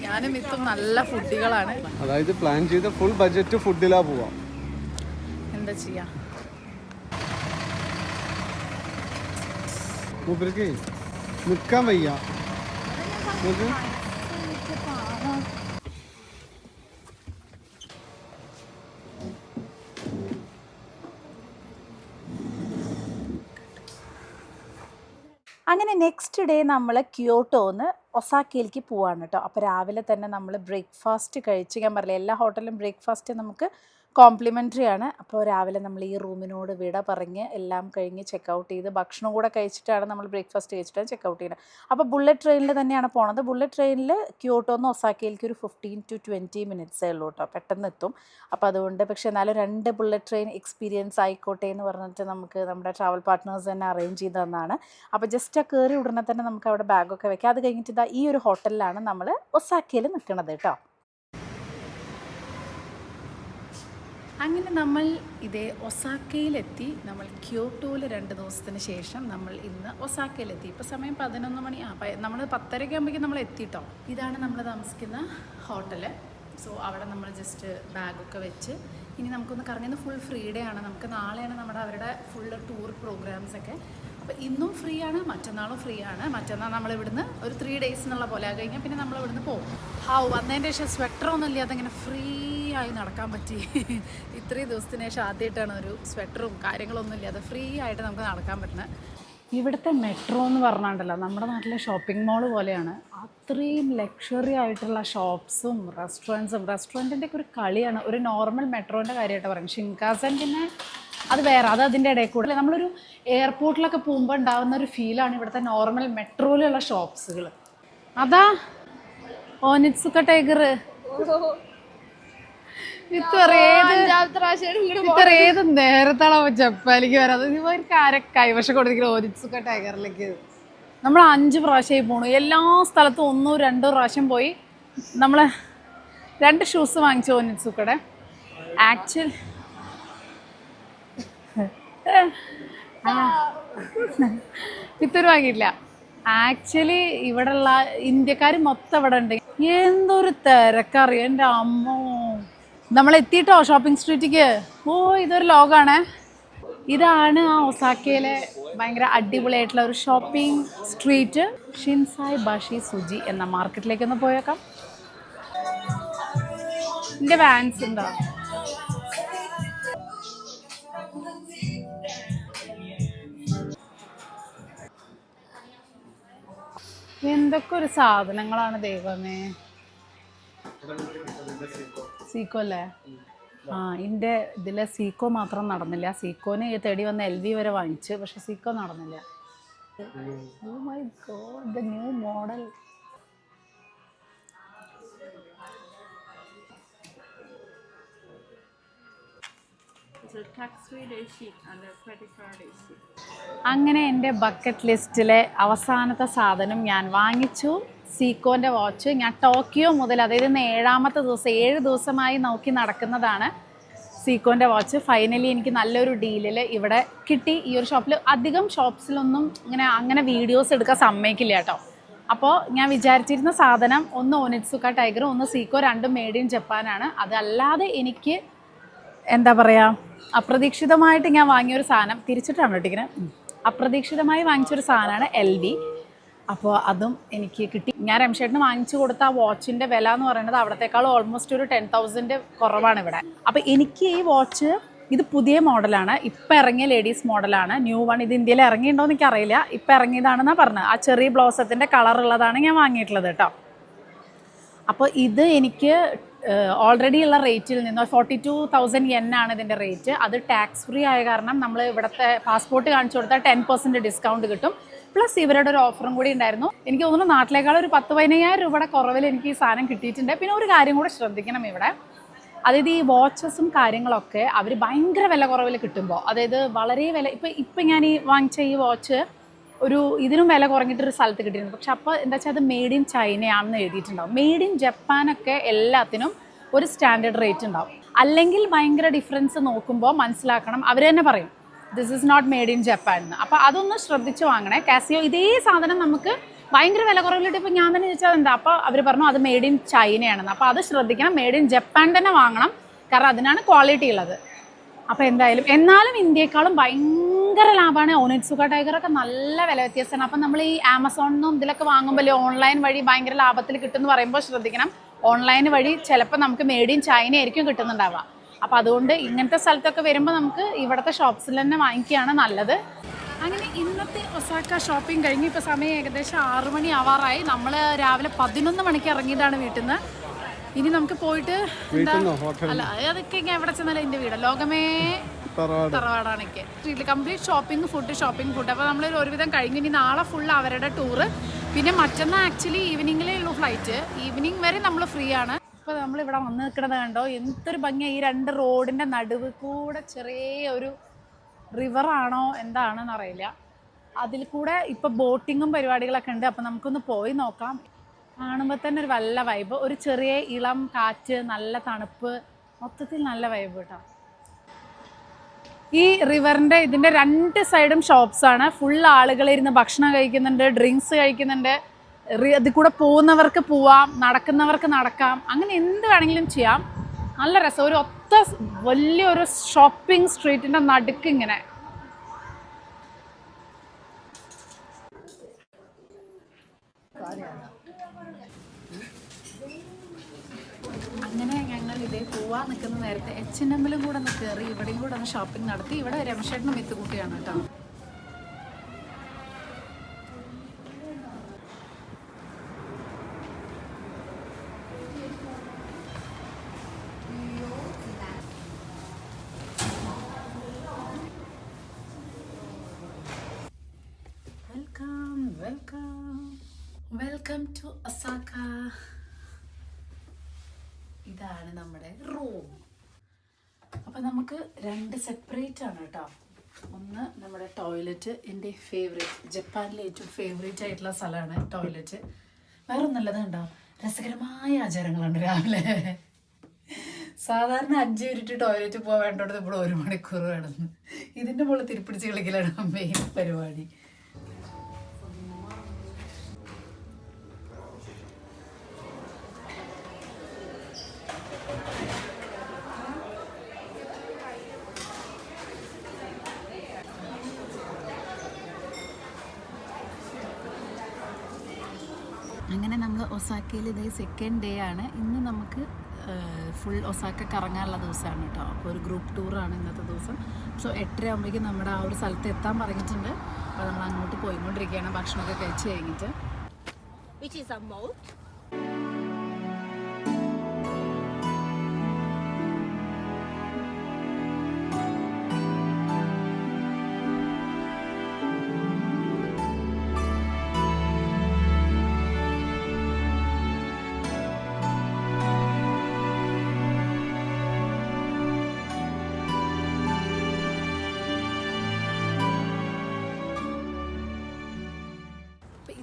ഞാനും മിത്തും നല്ല ഫുഡികളാണ്. അതായത് പ്ലാൻ ചെയ്ത ഫുൾ ബഡ്ജറ്റ് ഫുഡിലാ പോവാം. എന്താ ചെയ്യാ, മൂപ്പർക്ക് നിൽക്കാൻ വയ്യ. അങ്ങനെ നെക്സ്റ്റ് ഡേ നമ്മൾ ക്യോട്ടോന്ന് ഒസാക്കയിലേക്ക് പോവാണ് കേട്ടോ. അപ്പോൾ രാവിലെ തന്നെ നമ്മൾ ബ്രേക്ക്ഫാസ്റ്റ് കഴിച്ച്, ഞാൻ പറഞ്ഞില്ല എല്ലാ ഹോട്ടലിലും ബ്രേക്ക്ഫാസ്റ്റ് നമുക്ക് കോംപ്ലിമെൻ്ററി ആണ്. അപ്പോൾ രാവിലെ നമ്മൾ ഈ റൂമിനോട് വിട പറഞ്ഞ് എല്ലാം കഴിഞ്ഞ് ചെക്കൗട്ട് ചെയ്ത് ഭക്ഷണം കൂടെ കഴിച്ചിട്ടാണ് നമ്മൾ ബ്രേക്ക്ഫാസ്റ്റ് കഴിച്ചിട്ടാണ് ചെക്കൗട്ട് ചെയ്യുന്നത്. അപ്പോൾ ബുള്ളറ്റ് ട്രെയിനിൽ തന്നെയാണ് പോണത്. ബുള്ളറ്റ് ട്രെയിനിൽ ക്യോട്ടോന്ന് ഒസാക്കയിലേക്ക് ഒരു 15 to 20 മിനിറ്റ്സേ ഉള്ളൂ കേട്ടോ, പെട്ടെന്ന് എത്തും. അപ്പോൾ അതുകൊണ്ട് പക്ഷേ എന്നാലും 2 ബുള്ളറ്റ് ട്രെയിൻ എക്സ്പീരിയൻസ് ആയിക്കോട്ടെ എന്ന് പറഞ്ഞിട്ട് നമുക്ക് നമ്മുടെ ട്രാവൽ പാർട്ട്നേഴ്സ് തന്നെ അറേഞ്ച് ചെയ്ത് തന്നതാണ്. അപ്പോൾ ജസ്റ്റ് ആ കയറി ഉടനെ തന്നെ നമുക്ക് അവിടെ ബാഗൊക്കെ വെക്കാം. അത് കഴിഞ്ഞിട്ട് ഇതാ ഈ ഒരു ഹോട്ടലിലാണ് നമ്മൾ ഒസാക്കയിൽ നിൽക്കുന്നത് കേട്ടോ. അങ്ങനെ നമ്മൾ ഇതേ ഒസാക്കയിലെത്തി. നമ്മൾ ക്യോട്ടോയിൽ 2 ദിവസത്തിന് ശേഷം നമ്മൾ ഇന്ന് ഒസാക്കയിലെത്തി. ഇപ്പോൾ സമയം 11 മണി. നമ്മൾ 10:30 ആകുമ്പോഴേക്കും നമ്മൾ എത്തിട്ടോ. ഇതാണ് നമ്മൾ താമസിക്കുന്ന ഹോട്ടല്. സോ അവിടെ നമ്മൾ ജസ്റ്റ് ബാഗൊക്കെ വെച്ച് ഇനി നമുക്കൊന്ന് കറങ്ങുന്ന ഫുൾ ഫ്രീ ഡേ ആണ്. നമുക്ക് നാളെയാണ് അവരുടെ ഫുള്ള് ടൂർ പ്രോഗ്രാംസൊക്കെ. അപ്പോൾ ഇന്നും ഫ്രീ ആണ്, മറ്റന്നാളും ഫ്രീ ആണ്. മറ്റന്നാൾ നമ്മളിവിടുന്ന് ഒരു 3 days എന്നുള്ള പോലെ അത് കഴിഞ്ഞാൽ പിന്നെ നമ്മളിവിടുന്ന് പോകും. വന്നതിൻ്റെ ശേഷം സ്വെറ്ററൊന്നും ഇല്ലാതെ ഇങ്ങനെ ഫ്രീ ആയി നടക്കാൻ പറ്റി. ഇത്രയും ദിവസത്തിന് ശേഷം ആദ്യമായിട്ടാണ് ഒരു സ്വെറ്ററും കാര്യങ്ങളൊന്നും ഇല്ലാതെ ഫ്രീ ആയിട്ട് നമുക്ക് നടക്കാൻ പറ്റുന്നത്. ഇവിടുത്തെ മെട്രോ എന്ന് പറഞ്ഞാണ്ടല്ലോ നമ്മുടെ നാട്ടിലെ ഷോപ്പിംഗ് മോൾ പോലെയാണ്. അത്രയും ലക്ഷറി ആയിട്ടുള്ള ഷോപ്സും റെസ്റ്റോറൻറ്റിൻ്റെ ഒക്കെ ഒരു കളിയാണ്. ഒരു നോർമൽ മെട്രോൻ്റെ കാര്യമായിട്ട് പറയും. ഷിൻകാസൻ പിന്നെ അത് വേറെ, അത് അതിൻ്റെ ഇടയിൽ കൂടെ നമ്മളൊരു എയർപോർട്ടിലൊക്കെ പോകുമ്പോൾ ഉണ്ടാകുന്ന ഒരു ഫീലാണ് ഇവിടുത്തെ നോർമൽ മെട്രോയിലുള്ള ഷോപ്സുകൾ. അതാ ഓനിറ്റ്സുക്ക ടൈഗർ ഇത്രേത് നേരത്താണോ ജപ്പാനിലേക്ക് വരാത്. ഇവർക്ക് ആരെ കൈവശം കൊടുത്തിരിക്കുന്ന ഓനിറ്റ്സുക്ക ടൈഗറിലേക്ക് നമ്മൾ 5 പ്രാവശ്യമായി പോണു. എല്ലാ സ്ഥലത്തും 1-2 പ്രാവശ്യം പോയി. നമ്മൾ 2 ഷൂസ് വാങ്ങിച്ചു ഓനിറ്റ്സുക്കടെ. ആക്ച്വൽ ഇത്തൊരു വാങ്ങിയിട്ടില്ല. ആക്ച്വലി ഇവിടെയുള്ള ഇന്ത്യക്കാർ മൊത്തം ഇവിടെ ഉണ്ട്. എന്തൊരു തിരക്കറിയാം എൻ്റെ അമ്മോ. നമ്മളെത്തിയിട്ടോ ഷോപ്പിംഗ് സ്ട്രീറ്റിക്ക്. ഇതൊരു ലോകമാണേ. ഇതാണ് ആ ഒസാക്കയിലെ ഭയങ്കര അടിപൊളിയായിട്ടുള്ള ഒരു ഷോപ്പിംഗ് സ്ട്രീറ്റ്. ഷിൻസായ് ബാഷി സുജി എന്ന മാർക്കറ്റിലേക്കൊന്ന് പോയേക്കാം. എൻ്റെ വാൻസ് ഉണ്ടോ? എന്തൊക്കെ ഒരു സാധനങ്ങളാണ് ദൈവമേ. സീക്കോ അല്ലേ? എൻ്റെ ഇതിലെ സീക്കോ മാത്രം നടന്നില്ല. സീക്കോന് തേടി വന്ന LV വരെ വാങ്ങിച്ച്, പക്ഷെ സീക്കോ നടന്നില്ല. Oh my god, the new model. the tax-free day sheet and the credit card day sheet. അങ്ങനെ എൻ്റെ ബക്കറ്റ് ലിസ്റ്റിലെ അവസാനത്തെ സാധനം ഞാൻ വാങ്ങിച്ചു. സീക്കോൻ്റെ വാച്ച്. ഞാൻ ടോക്കിയോ മുതൽ, അതായത് ഇന്ന് 7ാമത്തെ ദിവസം, 7 ദിവസമായി നോക്കി നടക്കുന്നതാണ് സീക്കോൻ്റെ വാച്ച്. ഫൈനലി എനിക്ക് നല്ലൊരു ഡീലിൽ ഇവിടെ കിട്ടി. ഈ ഒരു ഷോപ്പിൽ, അധികം ഷോപ്സിലൊന്നും അങ്ങനെ വീഡിയോസ് എടുക്കാൻ സമ്മതിക്കില്ല കേട്ടോ. അപ്പോൾ ഞാൻ വിചാരിച്ചിരുന്ന സാധനം ഒന്ന് ഒനിറ്റ്സുക ടൈഗറും ഒന്ന് സീക്കോ, രണ്ടും മെയ്ഡ് ഇൻ ജപ്പാനാണ്. അതല്ലാതെ എനിക്ക് എന്താ പറയുക, അപ്രതീക്ഷിതമായിട്ട് ഞാൻ വാങ്ങിയൊരു സാധനം, തിരിച്ചിട്ടാണ് ഇട്ടിരിക്കുന്നത്, അപ്രതീക്ഷിതമായി വാങ്ങിച്ചൊരു സാധനമാണ് LV. അപ്പോൾ അതും എനിക്ക് കിട്ടി. ഞാൻ രംഷേട്ടിന് വാങ്ങിച്ചു കൊടുത്ത ആ വാച്ചിൻ്റെ വില എന്ന് പറയുന്നത് അവിടത്തേക്കാളും ഓൾമോസ്റ്റ് ഒരു 10,000 കുറവാണ് ഇവിടെ. അപ്പോൾ എനിക്ക് ഈ വാച്ച്, ഇത് പുതിയ മോഡലാണ്, ഇപ്പം ഇറങ്ങിയ ലേഡീസ് മോഡലാണ്, ന്യൂ വൺ. ഇത് ഇന്ത്യയിൽ ഇറങ്ങിയിട്ടുണ്ടോ എന്ന് എനിക്കറിയില്ല, ഇപ്പം ഇറങ്ങിയതാണെന്നാണ് പറഞ്ഞത്. ആ ചെറിയ ബ്ലോസത്തിൻ്റെ കളറുള്ളതാണ് ഞാൻ വാങ്ങിയിട്ടുള്ളത് കേട്ടോ. അപ്പോൾ ഇത് എനിക്ക് ഓൾറെഡി ഉള്ള റേറ്റിൽ നിന്ന് 42,000 yen ആണ് ഇതിൻ്റെ റേറ്റ്. അത് ടാക്സ് ഫ്രീ ആയ കാരണം നമ്മൾ ഇവിടുത്തെ പാസ്പോർട്ട് കാണിച്ചു കൊടുത്താൽ 10% ഡിസ്കൗണ്ട് കിട്ടും. പ്ലസ് ഇവരുടെ ഒരു ഓഫറും കൂടി ഉണ്ടായിരുന്നു. എനിക്ക് തോന്നുന്നു നാട്ടിലേക്കാൾ ഒരു 10,000-15,000 രൂപയുടെ കുറവിൽ എനിക്ക് ഈ സാധനം കിട്ടിയിട്ടുണ്ട്. പിന്നെ ഒരു കാര്യം കൂടെ ശ്രദ്ധിക്കണം ഇവിടെ, അതായത് ഈ വാച്ചസും കാര്യങ്ങളൊക്കെ അവർ ഭയങ്കര വില കുറവിൽ കിട്ടുമ്പോൾ, അതായത് വളരെ വില, ഇപ്പം ഞാൻ ഈ വാങ്ങിച്ച ഈ വാച്ച് ഇതിനും വില കുറഞ്ഞിട്ടൊരു സ്ഥലത്ത് കിട്ടിയിരുന്നു. പക്ഷെ അപ്പോൾ എന്താ വെച്ചാൽ അത് മെയ്ഡ് ഇൻ ചൈനയാണെന്ന് എഴുതിയിട്ടുണ്ടാവും. മെയ്ഡ് ഇൻ ജപ്പാനൊക്കെ എല്ലാത്തിനും ഒരു സ്റ്റാൻഡേർഡ് റേറ്റ് ഉണ്ടാവും. അല്ലെങ്കിൽ ഭയങ്കര ഡിഫറൻസ് നോക്കുമ്പോൾ മനസ്സിലാക്കണം, അവർ തന്നെ പറയും this is not made in Japan എന്ന്. അപ്പോൾ അതൊന്ന് ശ്രദ്ധിച്ച് വാങ്ങണേ. കാസിയോ ഇതേ സാധനം നമുക്ക് ഭയങ്കര വില കുറവിലിട്ട് ഇപ്പോൾ ഞാൻ തന്നെ ചോദിച്ചാൽ എന്താ, അപ്പോൾ അവർ പറഞ്ഞു അത് മെയ്ഡ് ഇൻ ചൈനയാണെന്ന്. അപ്പോൾ അത് ശ്രദ്ധിക്കണം, മെയ്ഡ് ഇൻ ജപ്പാൻ തന്നെ വാങ്ങണം, കാരണം അതിനാണ് ക്വാളിറ്റി ഉള്ളത്. അപ്പോൾ എന്നാലും ഇന്ത്യയെക്കാളും ഭയങ്കര ലാഭമാണ്. ഒനിറ്റ്സുക ടൈഗറൊക്കെ നല്ല വില വ്യത്യാസമാണ്. അപ്പം നമ്മൾ ഈ ആമസോണിന്നും ഇതിലൊക്കെ വാങ്ങുമ്പോൾ ഓൺലൈൻ വഴി ഭയങ്കര ലാഭത്തിൽ കിട്ടുമെന്ന് പറയുമ്പോൾ ശ്രദ്ധിക്കണം, ഓൺലൈൻ വഴി ചിലപ്പോൾ നമുക്ക് മെയ്ഡ് ഇൻ ചൈന ആയിരിക്കും കിട്ടുന്നുണ്ടാവുക. അപ്പോൾ അതുകൊണ്ട് ഇങ്ങനത്തെ സ്ഥലത്തൊക്കെ വരുമ്പോൾ നമുക്ക് ഇവിടുത്തെ ഷോപ്സിൽ തന്നെ വാങ്ങിക്കുകയാണ് നല്ലത്. അങ്ങനെ ഇന്നത്തെ ഒസാക്ക ഷോപ്പിംഗ് കഴിഞ്ഞ് ഇപ്പോൾ സമയം ഏകദേശം 6 മണി ആവാറായി. നമ്മൾ രാവിലെ 11 മണിക്ക് ഇറങ്ങിയതാണ് വീട്ടിൽ നിന്ന്. ഇനി നമുക്ക് പോയിട്ട് അല്ല, അതൊക്കെ ഇങ്ങനെ എവിടെ ചെന്നാലും എൻ്റെ വീട് ലോകമേ തറവാടാണ്. എനിക്ക് സ്ട്രീറ്റിൽ കംപ്ലീറ്റ് ഷോപ്പിംഗ് ഫുഡ്. അപ്പോൾ നമ്മൾ ഒരുവിധം കഴിഞ്ഞ് ഇനി നാളെ ഫുൾ അവരുടെ ടൂറ്. പിന്നെ മറ്റന്നാൾ ആക്ച്വലി ഈവനിങ്ങിലേ ഉള്ളൂ ഫ്ലൈറ്റ്. ഈവനിങ് വരെ നമ്മൾ ഫ്രീ ആണ്. ഇപ്പോൾ നമ്മളിവിടെ വന്ന് നിൽക്കുന്നത് കണ്ടോ, എന്തൊരു ഭംഗിയാണ്. ഈ 2 റോഡിൻ്റെ നടുവ് കൂടെ ചെറിയ ഒരു റിവറാണോ എന്താണെന്ന് അറിയില്ല, അതിൽ കൂടെ ഇപ്പോൾ ബോട്ടിങ്ങും പരിപാടികളൊക്കെ ഉണ്ട്. അപ്പോൾ നമുക്കൊന്ന് പോയി നോക്കാം. കാണുമ്പോൾ തന്നെ ഒരു നല്ല വൈബ്, ഒരു ചെറിയ ഇളം കാറ്റ്, നല്ല തണുപ്പ്, മൊത്തത്തിൽ നല്ല വൈബ് കേട്ടോ. ഈ റിവറിൻ്റെ ഇതിൻ്റെ 2 സൈഡും ഷോപ്സാണ്. ഫുൾ ആളുകളിരുന്ന് ഭക്ഷണം കഴിക്കുന്നുണ്ട്, ഡ്രിങ്ക്സ് കഴിക്കുന്നുണ്ട്. അതിൽ കൂടെ പോകുന്നവർക്ക് പോവാം, നടക്കുന്നവർക്ക് നടക്കാം, അങ്ങനെ എന്ത് വേണമെങ്കിലും ചെയ്യാം. നല്ല രസം. ഒരു വലിയൊരു ഷോപ്പിംഗ് സ്ട്രീറ്റിൻ്റെ നടുക്ക് ഇങ്ങനെ. അങ്ങനെ ഞങ്ങൾ ഇതേ പോവാൻ നിൽക്കുന്ന നേരത്തെ H&Mലും കൂടെ ഒന്ന് കയറി ഇവിടെയും കൂടെ ഒന്ന് ഷോപ്പിംഗ് നടത്തി. ഇവിടെ രമേശേട്ടനും വിത്തുകൂട്ടിയാണ് കേട്ടോ. Welcome to Osaka. ഇതാണ് നമ്മുടെ റൂം. അപ്പം നമുക്ക് 2 സെപ്പറേറ്റ് ആണ് കേട്ടോ. ഒന്ന് നമ്മുടെ ടോയ്ലറ്റ്, എൻ്റെ ഫേവറേറ്റ്, ജപ്പാനിലെ ഏറ്റവും ഫേവറേറ്റ് ആയിട്ടുള്ള സ്ഥലമാണ് ടോയ്ലറ്റ്. വേറെ ഒന്നുള്ളത് കണ്ടോ, രസകരമായ ആചാരങ്ങളുണ്ട് രാവിലെ. സാധാരണ 5 മിനിറ്റ് ടോയ്ലറ്റ് പോകാൻ വേണ്ടത് ഇപ്പോൾ 1 മണിക്കൂർ വേണമെന്ന്. ഇതിൻ്റെ മുകളിൽ തിരിപ്പിടിച്ച് കളിക്കലാണ് മെയിൻ പരിപാടി. അങ്ങനെ നമ്മൾ ഒസാക്കയിൽ ഇതേ 2nd ഡേ ആണ്. ഇന്ന് നമുക്ക് ഫുൾ ഒസാക്ക കറങ്ങാനുള്ള ദിവസമാണ് കേട്ടോ. അപ്പോൾ ഒരു ഗ്രൂപ്പ് ടൂറാണ് ഇന്നത്തെ ദിവസം. സോ 8:30 ആകുമ്പോഴേക്കും നമ്മുടെ ആ ഒരു സ്ഥലത്ത് എത്താൻ പറഞ്ഞിട്ടുണ്ട്. അപ്പോൾ നമ്മൾ അങ്ങോട്ട് പോയിക്കൊണ്ടിരിക്കുകയാണ് ഭക്ഷണമൊക്കെ കഴിച്ച് കഴിഞ്ഞിട്ട്. Which is a mall.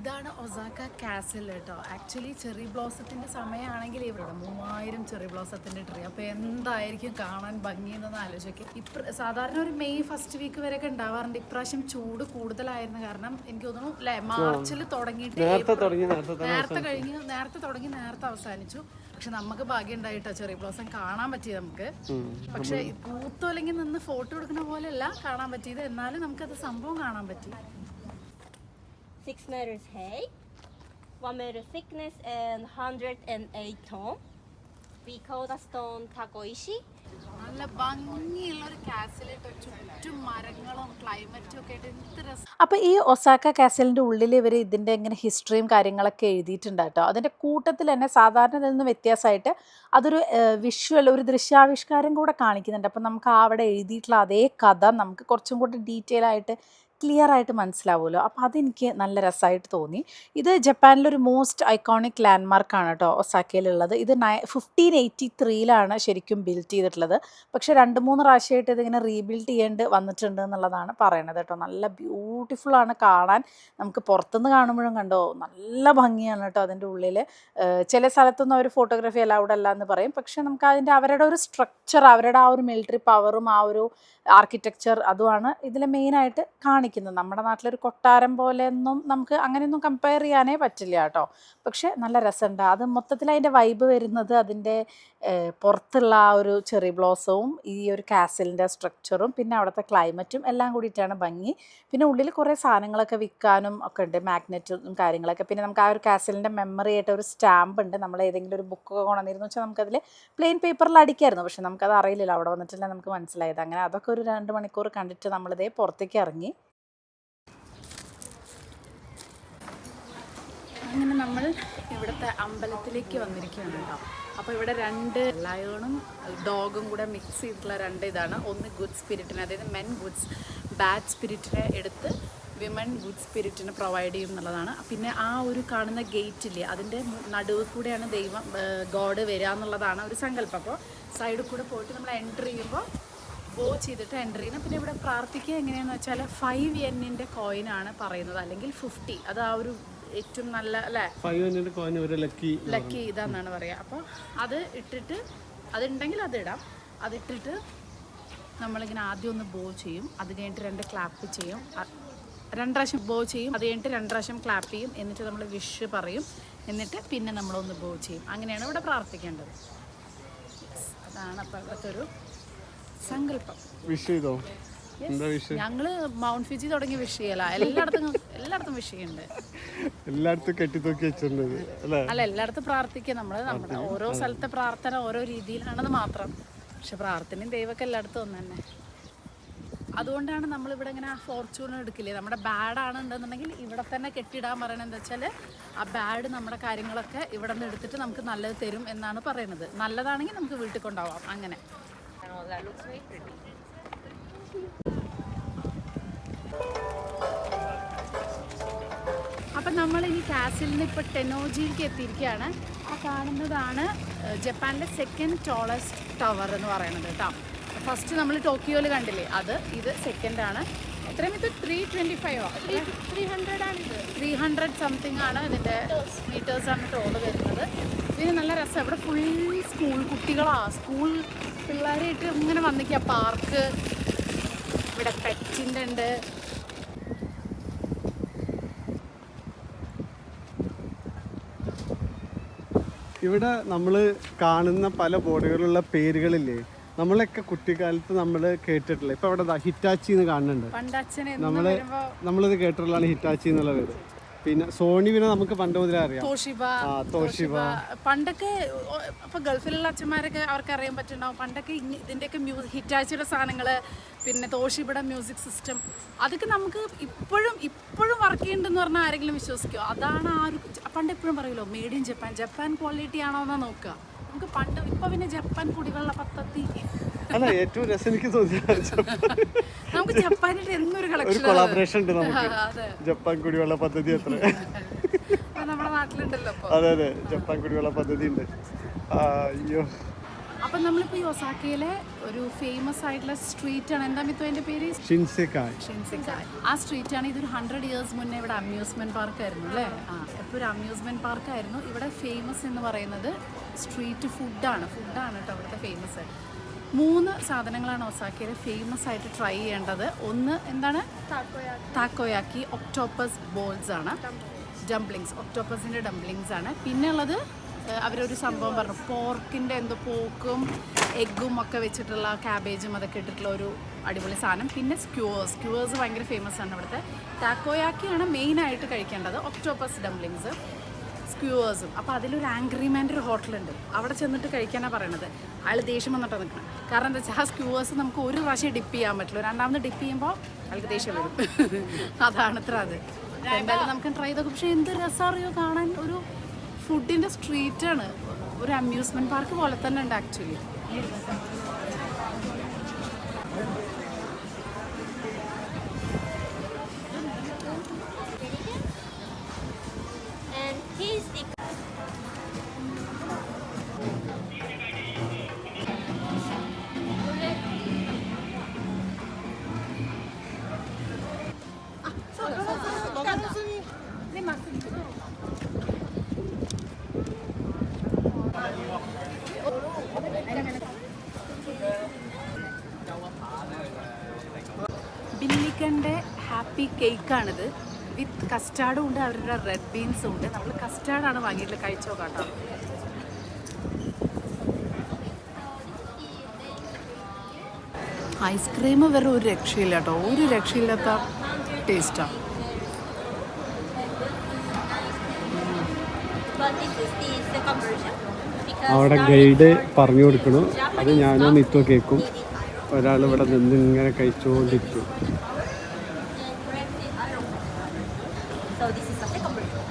ഇതാണ് ഒസാക്ക കാസിൽ കേട്ടോ. ആക്ച്വലി ചെറി ബ്ലോസത്തിൻ്റെ സമയമാണെങ്കിൽ ഇവിടെ 3000 ചെറി ബ്ലോസത്തിൻ്റെ ട്രീ. അപ്പോൾ എന്തായിരിക്കും കാണാൻ ഭംഗിയെന്നൊന്ന് ആലോചിക്കുക. സാധാരണ ഒരു മെയ് ഫസ്റ്റ് വീക്ക് വരെയൊക്കെ ഉണ്ടാവാറുണ്ട്. ഇപ്രാവശ്യം ചൂട് കൂടുതലായിരുന്നു. കാരണം എനിക്ക് തോന്നുന്നു അല്ലേ, മാർച്ചിൽ തുടങ്ങിയിട്ട് നേരത്തെ തുടങ്ങി നേരത്തെ അവസാനിച്ചു. പക്ഷെ നമുക്ക് ഭാഗ്യം ഉണ്ടായിട്ടോ ചെറി ബ്ലോസം കാണാൻ പറ്റിയത് നമുക്ക്. പക്ഷെ പൂത്തോ അല്ലെങ്കിൽ നിന്ന് ഫോട്ടോ എടുക്കുന്ന പോലെയല്ല കാണാൻ പറ്റിയത്. എന്നാലും നമുക്കത് സംഭവം കാണാൻ പറ്റി. 6 meters height, 1 meter thickness, and 108 tons. We call the stone takoishi. നല്ല ഭംഗിയുള്ള ഒരു കാസിലിട്ട് ചുറ്റും മരങ്ങളും ക്ലൈമറ്റും ഒക്കെ ആയിട്ട് എന്ത് രസം. അപ്പോൾ ഈ ഒസാക്ക കാസിലിൻ്റെ ഉള്ളിൽ ഇവർ ഇതിൻ്റെ ഇങ്ങനെ ഹിസ്റ്ററിയും കാര്യങ്ങളൊക്കെ എഴുതിയിട്ടുണ്ട് കേട്ടോ. അതിൻ്റെ കൂട്ടത്തിൽ തന്നെ സാധാരണ ഇതിൽ നിന്ന് വ്യത്യാസമായിട്ട് അതൊരു വിഷ്വൽ, ഒരു ദൃശ്യാവിഷ്കാരം കൂടെ കാണിക്കുന്നുണ്ട്. അപ്പം നമുക്ക് അവിടെ എഴുതിയിട്ടുള്ള അതേ കഥ നമുക്ക് കുറച്ചും കൂടി ഡീറ്റെയിൽ ആയിട്ട് ക്ലിയർ ആയിട്ട് മനസ്സിലാവുമല്ലോ. അപ്പോൾ അതെനിക്ക് നല്ല രസമായിട്ട് തോന്നി. ഇത് ജപ്പാനിലൊരു മോസ്റ്റ് ഐക്കോണിക് ലാൻഡ്മാർക്കാണ് കേട്ടോ ഒസാക്കയിലുള്ളത്. ഇത് 1583 ശരിക്കും ബിൽഡ് ചെയ്തിട്ടുള്ളത്. പക്ഷേ 2-3 പ്രാവശ്യമായിട്ട് ഇതിങ്ങനെ റീബിൽഡ് ചെയ്യേണ്ടി വന്നിട്ടുണ്ട് എന്നുള്ളതാണ് പറയണത് കേട്ടോ. നല്ല ബ്യൂട്ടിഫുള്ളാണ് കാണാൻ. നമുക്ക് പുറത്തുനിന്ന് കാണുമ്പോഴും കണ്ടോ നല്ല ഭംഗിയാണ് കേട്ടോ അതിൻ്റെ ഉള്ളിൽ. ചില സ്ഥലത്തൊന്നും അവർ ഫോട്ടോഗ്രാഫി അലൗഡ് അല്ല എന്ന് പറയും. പക്ഷേ നമുക്ക് അതിൻ്റെ അവരുടെ ഒരു സ്ട്രക്ചർ, അവരുടെ ആ ഒരു മിലിറ്ററി പവറും ആ ഒരു ആർക്കിടെക്ചർ, അതുമാണ് ഇതിൽ മെയിനായിട്ട് കാണിക്കുന്നത്. നമ്മുടെ നാട്ടിലൊരു കൊട്ടാരം പോലെയൊന്നും നമുക്ക് അങ്ങനെയൊന്നും കമ്പയർ ചെയ്യാനേ പറ്റില്ല കേട്ടോ. പക്ഷേ നല്ല രസമുണ്ട്. അത് മൊത്തത്തിൽ അതിൻ്റെ വൈബ് വരുന്നത് അതിൻ്റെ പുറത്തുള്ള ആ ഒരു ചെറി ബ്ലോസവും ഈ ഒരു കാസിലിൻ്റെ സ്ട്രക്ചറും പിന്നെ അവിടുത്തെ ക്ലൈമറ്റും എല്ലാം കൂടിയിട്ടാണ് ഭംഗി. പിന്നെ ഉള്ളിൽ കുറേ സാധനങ്ങളൊക്കെ വിൽക്കാനും ഒക്കെ ഉണ്ട്, മാഗ്നറ്റും കാര്യങ്ങളൊക്കെ. പിന്നെ നമുക്ക് ആ ഒരു കാസിലിൻ്റെ മെമ്മറി ആയിട്ട് ഒരു സ്റ്റാമ്പ് ഉണ്ട്. നമ്മൾ ഏതെങ്കിലും ഒരു ബുക്കൊക്കെ കൊണ്ടുവന്നിരുന്നു വെച്ചാൽ നമുക്കതിൽ പ്ലെയിൻ പേപ്പറിൽ അടിക്കായിരുന്നു. പക്ഷെ നമുക്കത് അറിയില്ലല്ലോ, അവിടെ വന്നിട്ടല്ലേ നമുക്ക് മനസ്സിലായത്. അങ്ങനെ അതൊക്കെ ഒരു 2 മണിക്കൂർ കണ്ടിട്ട് നമ്മളിതേ പുറത്തേക്ക് ഇറങ്ങി. അങ്ങനെ നമ്മൾ ഇവിടുത്തെ അമ്പലത്തിലേക്ക് വന്നിരിക്കുകയാണ് കേട്ടോ. അപ്പോൾ ഇവിടെ 2 ലയണും ഡോഗും കൂടെ മിക്സ് ചെയ്തിട്ടുള്ള 2 ഇതാണ്. ഒന്ന് ഗുഡ് സ്പിരിറ്റിനെ, അതായത് മെൻ ഗുഡ്സ്, ബാഡ് സ്പിരിറ്റിനെ എടുത്ത് വിമൻ ഗുഡ് സ്പിരിറ്റിന് പ്രൊവൈഡ് ചെയ്യും എന്നുള്ളതാണ്. പിന്നെ ആ ഒരു കാണുന്ന ഗേറ്റില്ലേ, അതിൻ്റെ നടുവിൽ കൂടെയാണ് ഗോഡ് വരിക എന്നുള്ളതാണ് ഒരു സങ്കല്പം. അപ്പോൾ സൈഡിൽ കൂടെ പോയിട്ട് നമ്മൾ എൻട്രി ചെയ്യുമ്പോൾ ബോ ചെയ്തിട്ട് എൻട്രി ചെയ്യണം. പിന്നെ ഇവിടെ പ്രാർത്ഥിക്കുക എങ്ങനെയാണെന്ന് വെച്ചാൽ 5 yen കോയിനാണ് പറയുന്നത്, അല്ലെങ്കിൽ 50. അത് ആ ഒരു ഏറ്റവും നല്ല അല്ലേ, 5 yen കോയിൻ ഒരു ലക്കി ഇതാണെന്നാണ് പറയുക. അപ്പോൾ അത് ഇട്ടിട്ട്, അതുണ്ടെങ്കിൽ അതിടാം. അതിട്ടിട്ട് നമ്മളിങ്ങനെ ആദ്യം ഒന്ന് ബോ ചെയ്യും. അത് കഴിഞ്ഞിട്ട് 2 ക്ലാപ്പ് ചെയ്യും. 2 പ്രാവശ്യം ബോ ചെയ്യും. അത് കഴിഞ്ഞിട്ട് 2 പ്രാവശ്യം ക്ലാപ്പ് ചെയ്യും. എന്നിട്ട് നമ്മൾ വിഷ് പറയും. എന്നിട്ട് പിന്നെ നമ്മളൊന്ന് ബോ ചെയ്യും. അങ്ങനെയാണ് ഇവിടെ പ്രാർത്ഥിക്കേണ്ടത്. അതാണ് അപ്പോൾ ഇവിടുത്തെ ഒരു സങ്കല്പം. ഞങ്ങള് മൗണ്ട് ഫിജി തുടങ്ങി വിഷ് ചെയ്യല, എല്ലായിടത്തും വിഷ് ചെയ്യുന്നുണ്ട്. എല്ലായിടത്തും കെട്ടിത്തൂക്കി വെച്ചിട്ടുണ്ട് അല്ല, എല്ലായിടത്തും പ്രാർത്ഥിക്കുക. നമ്മുടെ ഓരോ സ്ഥലത്തെ പ്രാർത്ഥന ഓരോ രീതിയിലാണെന്ന് മാത്രം. പക്ഷെ പ്രാർത്ഥനയും ദൈവമൊക്കെ എല്ലായിടത്തും ഒന്ന് തന്നെ. അതുകൊണ്ടാണ് നമ്മളിവിടെ ഇങ്ങനെ ഫോർച്യൂൺ എടുക്കില്ലേ, നമ്മുടെ ബാഡ് ആണെന്നുണ്ടെന്നുണ്ടെങ്കിൽ ഇവിടെ തന്നെ കെട്ടിടാൻ പറയണത്. എന്താ വെച്ചാൽ ആ ബാഡ് നമ്മുടെ കാര്യങ്ങളൊക്കെ ഇവിടെ നിന്ന് എടുത്തിട്ട് നമുക്ക് നല്ലത് തരും എന്നാണ് പറയുന്നത്. നല്ലതാണെങ്കിൽ നമുക്ക് വീട്ടിൽ കൊണ്ടുപോകാം. അങ്ങനെ അപ്പം നമ്മൾ ഈ കാസിലിന് ഇപ്പോൾ ടെനോജിയിലേക്ക് എത്തിയിരിക്കുകയാണ്. ആ കാണുന്നതാണ് ജപ്പാനിലെ 2nd ടോളസ്റ്റ് ടവർ എന്ന് പറയുന്നത് കേട്ടോ. ഫസ്റ്റ് നമ്മൾ ടോക്കിയോയിൽ കണ്ടില്ലേ, ഇത് 2nd ആണ്. എത്രയും ഇത് 325 300 സംതിങ് ആണ് ഇതിൻ്റെ മീറ്റേഴ്സാണ് ടോള് വരുന്നത്. ഇതിന് നല്ല രസം. ഇവിടെ ഫുൾ സ്കൂൾ കുട്ടികളാണ്, സ്കൂൾ പിള്ളേരായിട്ട് ഇങ്ങനെ വന്നിക്കുക. പാർക്ക്, ഇവിടെ പെറ്റിൻ്റെ ഉണ്ട്. ഇവിടെ നമ്മൾ കാണുന്ന പല ബോർഡുകളുള്ള പേരുകളില്ലേ, നമ്മളൊക്കെ കുട്ടിക്കാലത്ത് നമ്മൾ കേട്ടിട്ടില്ല. ഇപ്പൊ അവിടെ ഹിറ്റാച്ചി എന്ന് കാണുന്നുണ്ട്. നമ്മളിത് കേട്ടിട്ടുള്ളതാണ് ഹിറ്റാച്ചി എന്നുള്ള പേര്. പിന്നെ സോണി പിന്നെ നമുക്ക് പണ്ട് മുതലേ അറിയാം. തോഷിബ പണ്ടൊക്കെ ഇപ്പൊ ഗൾഫിലുള്ള അച്ഛന്മാരൊക്കെ അവർക്ക് അറിയാൻ പറ്റുന്നുണ്ടാവും. പണ്ടൊക്കെ ഇതിന്റെയൊക്കെ ഹിറ്റാച്ചിയുടെ സാധനങ്ങള്, പിന്നെ തോഷിബയുടെ മ്യൂസിക് സിസ്റ്റം, അതൊക്കെ നമുക്ക് ഇപ്പോഴും വർക്ക് ചെയ്യുന്നുണ്ടെന്ന് പറഞ്ഞാൽ ആരെങ്കിലും വിശ്വസിക്കുമോ? അതാണ് ആ ഒരു പണ്ട് എപ്പോഴും പറയുമല്ലോ, മെയ്ഡ് ഇൻ ജപ്പാൻ ക്വാളിറ്റി ആണോ എന്നാ നോക്കുക. നമുക്ക് പണ്ട് ഇപ്പൊ പിന്നെ ജപ്പാൻ കുടിവെള്ള പദ്ധതി അല്ല, ഏറ്റവും രസം എനിക്ക് തോന്നിയത് നമുക്ക് ജപ്പാനിൽ എന്നൊരു കൊളാബറേഷൻ ഉണ്ട് നമുക്ക്. ജപ്പാൻ കുടിവെള്ള പദ്ധതി എത്ര നമ്മുടെ നാട്ടിലുണ്ടല്ലോ. അതെ, ജപ്പാൻ കുടിവെള്ള പദ്ധതി ഉണ്ട്. അയ്യോ, അപ്പം നമ്മളിപ്പോൾ ഈ ഒസാക്കയിലെ ഒരു ഫേമസ് ആയിട്ടുള്ള സ്ട്രീറ്റാണ്, എന്താ മിത്തോ അതിൻ്റെ പേര്? ഷിൻസെക്കായ്. ആ സ്ട്രീറ്റാണ്. ഇതൊരു 100 years മുന്നേ ഇവിടെ അമ്യൂസ്മെൻറ്റ് പാർക്കായിരുന്നു അല്ലേ? ഇപ്പോൾ ഒരു അമ്യൂസ്മെൻറ്റ് പാർക്കായിരുന്നു. ഇവിടെ ഫേമസ് എന്ന് പറയുന്നത് സ്ട്രീറ്റ് ഫുഡാണ് കേട്ടോ ഇവിടുത്തെ ഫേമസ്. 3 സാധനങ്ങളാണ് ഒസാക്കയിൽ ഫേമസ് ആയിട്ട് ട്രൈ ചെയ്യേണ്ടത്. ഒന്ന് എന്താണ്? താക്കോയാക്കി. ഒക്ടോപ്പസ് ബോൾസ് ആണ്, ഡംപ്ലിങ്സ്, ഒക്ടോപ്പസിൻ്റെ ഡംപ്ലിങ്സ് ആണ്. പിന്നെ ഉള്ളത് അവരൊരു സംഭവം പറഞ്ഞു, പോർക്കിൻ്റെ എന്തോ പോക്കും എഗ്ഗും ഒക്കെ വെച്ചിട്ടുള്ള ക്യാബേജും അതൊക്കെ ഇട്ടിട്ടുള്ള ഒരു അടിപൊളി സാധനം. പിന്നെ സ്ക്യൂവേഴ്സ് ഭയങ്കര ഫേമസ് ആണ് ഇവിടുത്തെ. ടാക്കോയാക്കിയാണ് മെയിനായിട്ട് കഴിക്കേണ്ടത്, ഒക്ടോപ്പസ് ഡംപ്ലിങ്സ്, സ്ക്യൂവേഴ്സും. അപ്പോൾ അതിലൊരു ആംഗ്രി മാൻ്റെ ഒരു ഹോട്ടലുണ്ട്, അവിടെ ചെന്നിട്ട് കഴിക്കാനാണ് പറയണത്. അയാൾ ദേഷ്യം വന്നിട്ടാണ് നിൽക്കണം. കാരണം എന്താ വെച്ചാൽ ആ സ്ക്യൂവേഴ്സ് നമുക്ക് ഒരു പ്രാവശ്യം ഡിപ്പ് ചെയ്യാൻ പറ്റില്ല, രണ്ടാമത് ഡിപ്പ് ചെയ്യുമ്പോൾ അയാൾക്ക് ദേഷ്യം വരും. അതാണ് ഇത്ര അത്. എന്തായാലും നമുക്ക് ട്രൈ ചെയ്തൊക്കെ. പക്ഷേ എന്ത് രസമറിയോ കാണാൻ, ഒരു ഫുഡിൻ്റെ സ്ട്രീറ്റാണ്, ഒരു അമ്യൂസ്മെൻറ്റ് പാർക്ക് പോലെ തന്നെ ഉണ്ട് ആക്ച്വലി. And here's the ബില്ലിക്കൻ്റെ ഹാപ്പി കേക്കാണിത്. വിത്ത് കസ്റ്റാർഡും ഉണ്ട്, അവരുടെ റെഡ് ബീൻസും ഉണ്ട്. നമ്മൾ കസ്റ്റാർഡാണ് വാങ്ങിയിട്ട് കഴിച്ചോ കേട്ടോ. ഐസ്ക്രീം വേറെ ഒരു രക്ഷയില്ല കേട്ടോ, ഒരു രക്ഷയില്ലാത്ത ടേസ്റ്റാണ്. അവിടെ ഗൈഡ് പറഞ്ഞു കൊടുക്കണു, അത് ഞാനോ മിത്തോ കേൾക്കും. ഒരാൾ ഇവിടെ നിന്ന് ഇങ്ങനെ കഴിച്ചുകൊണ്ടിരിക്കും. So this is the second version.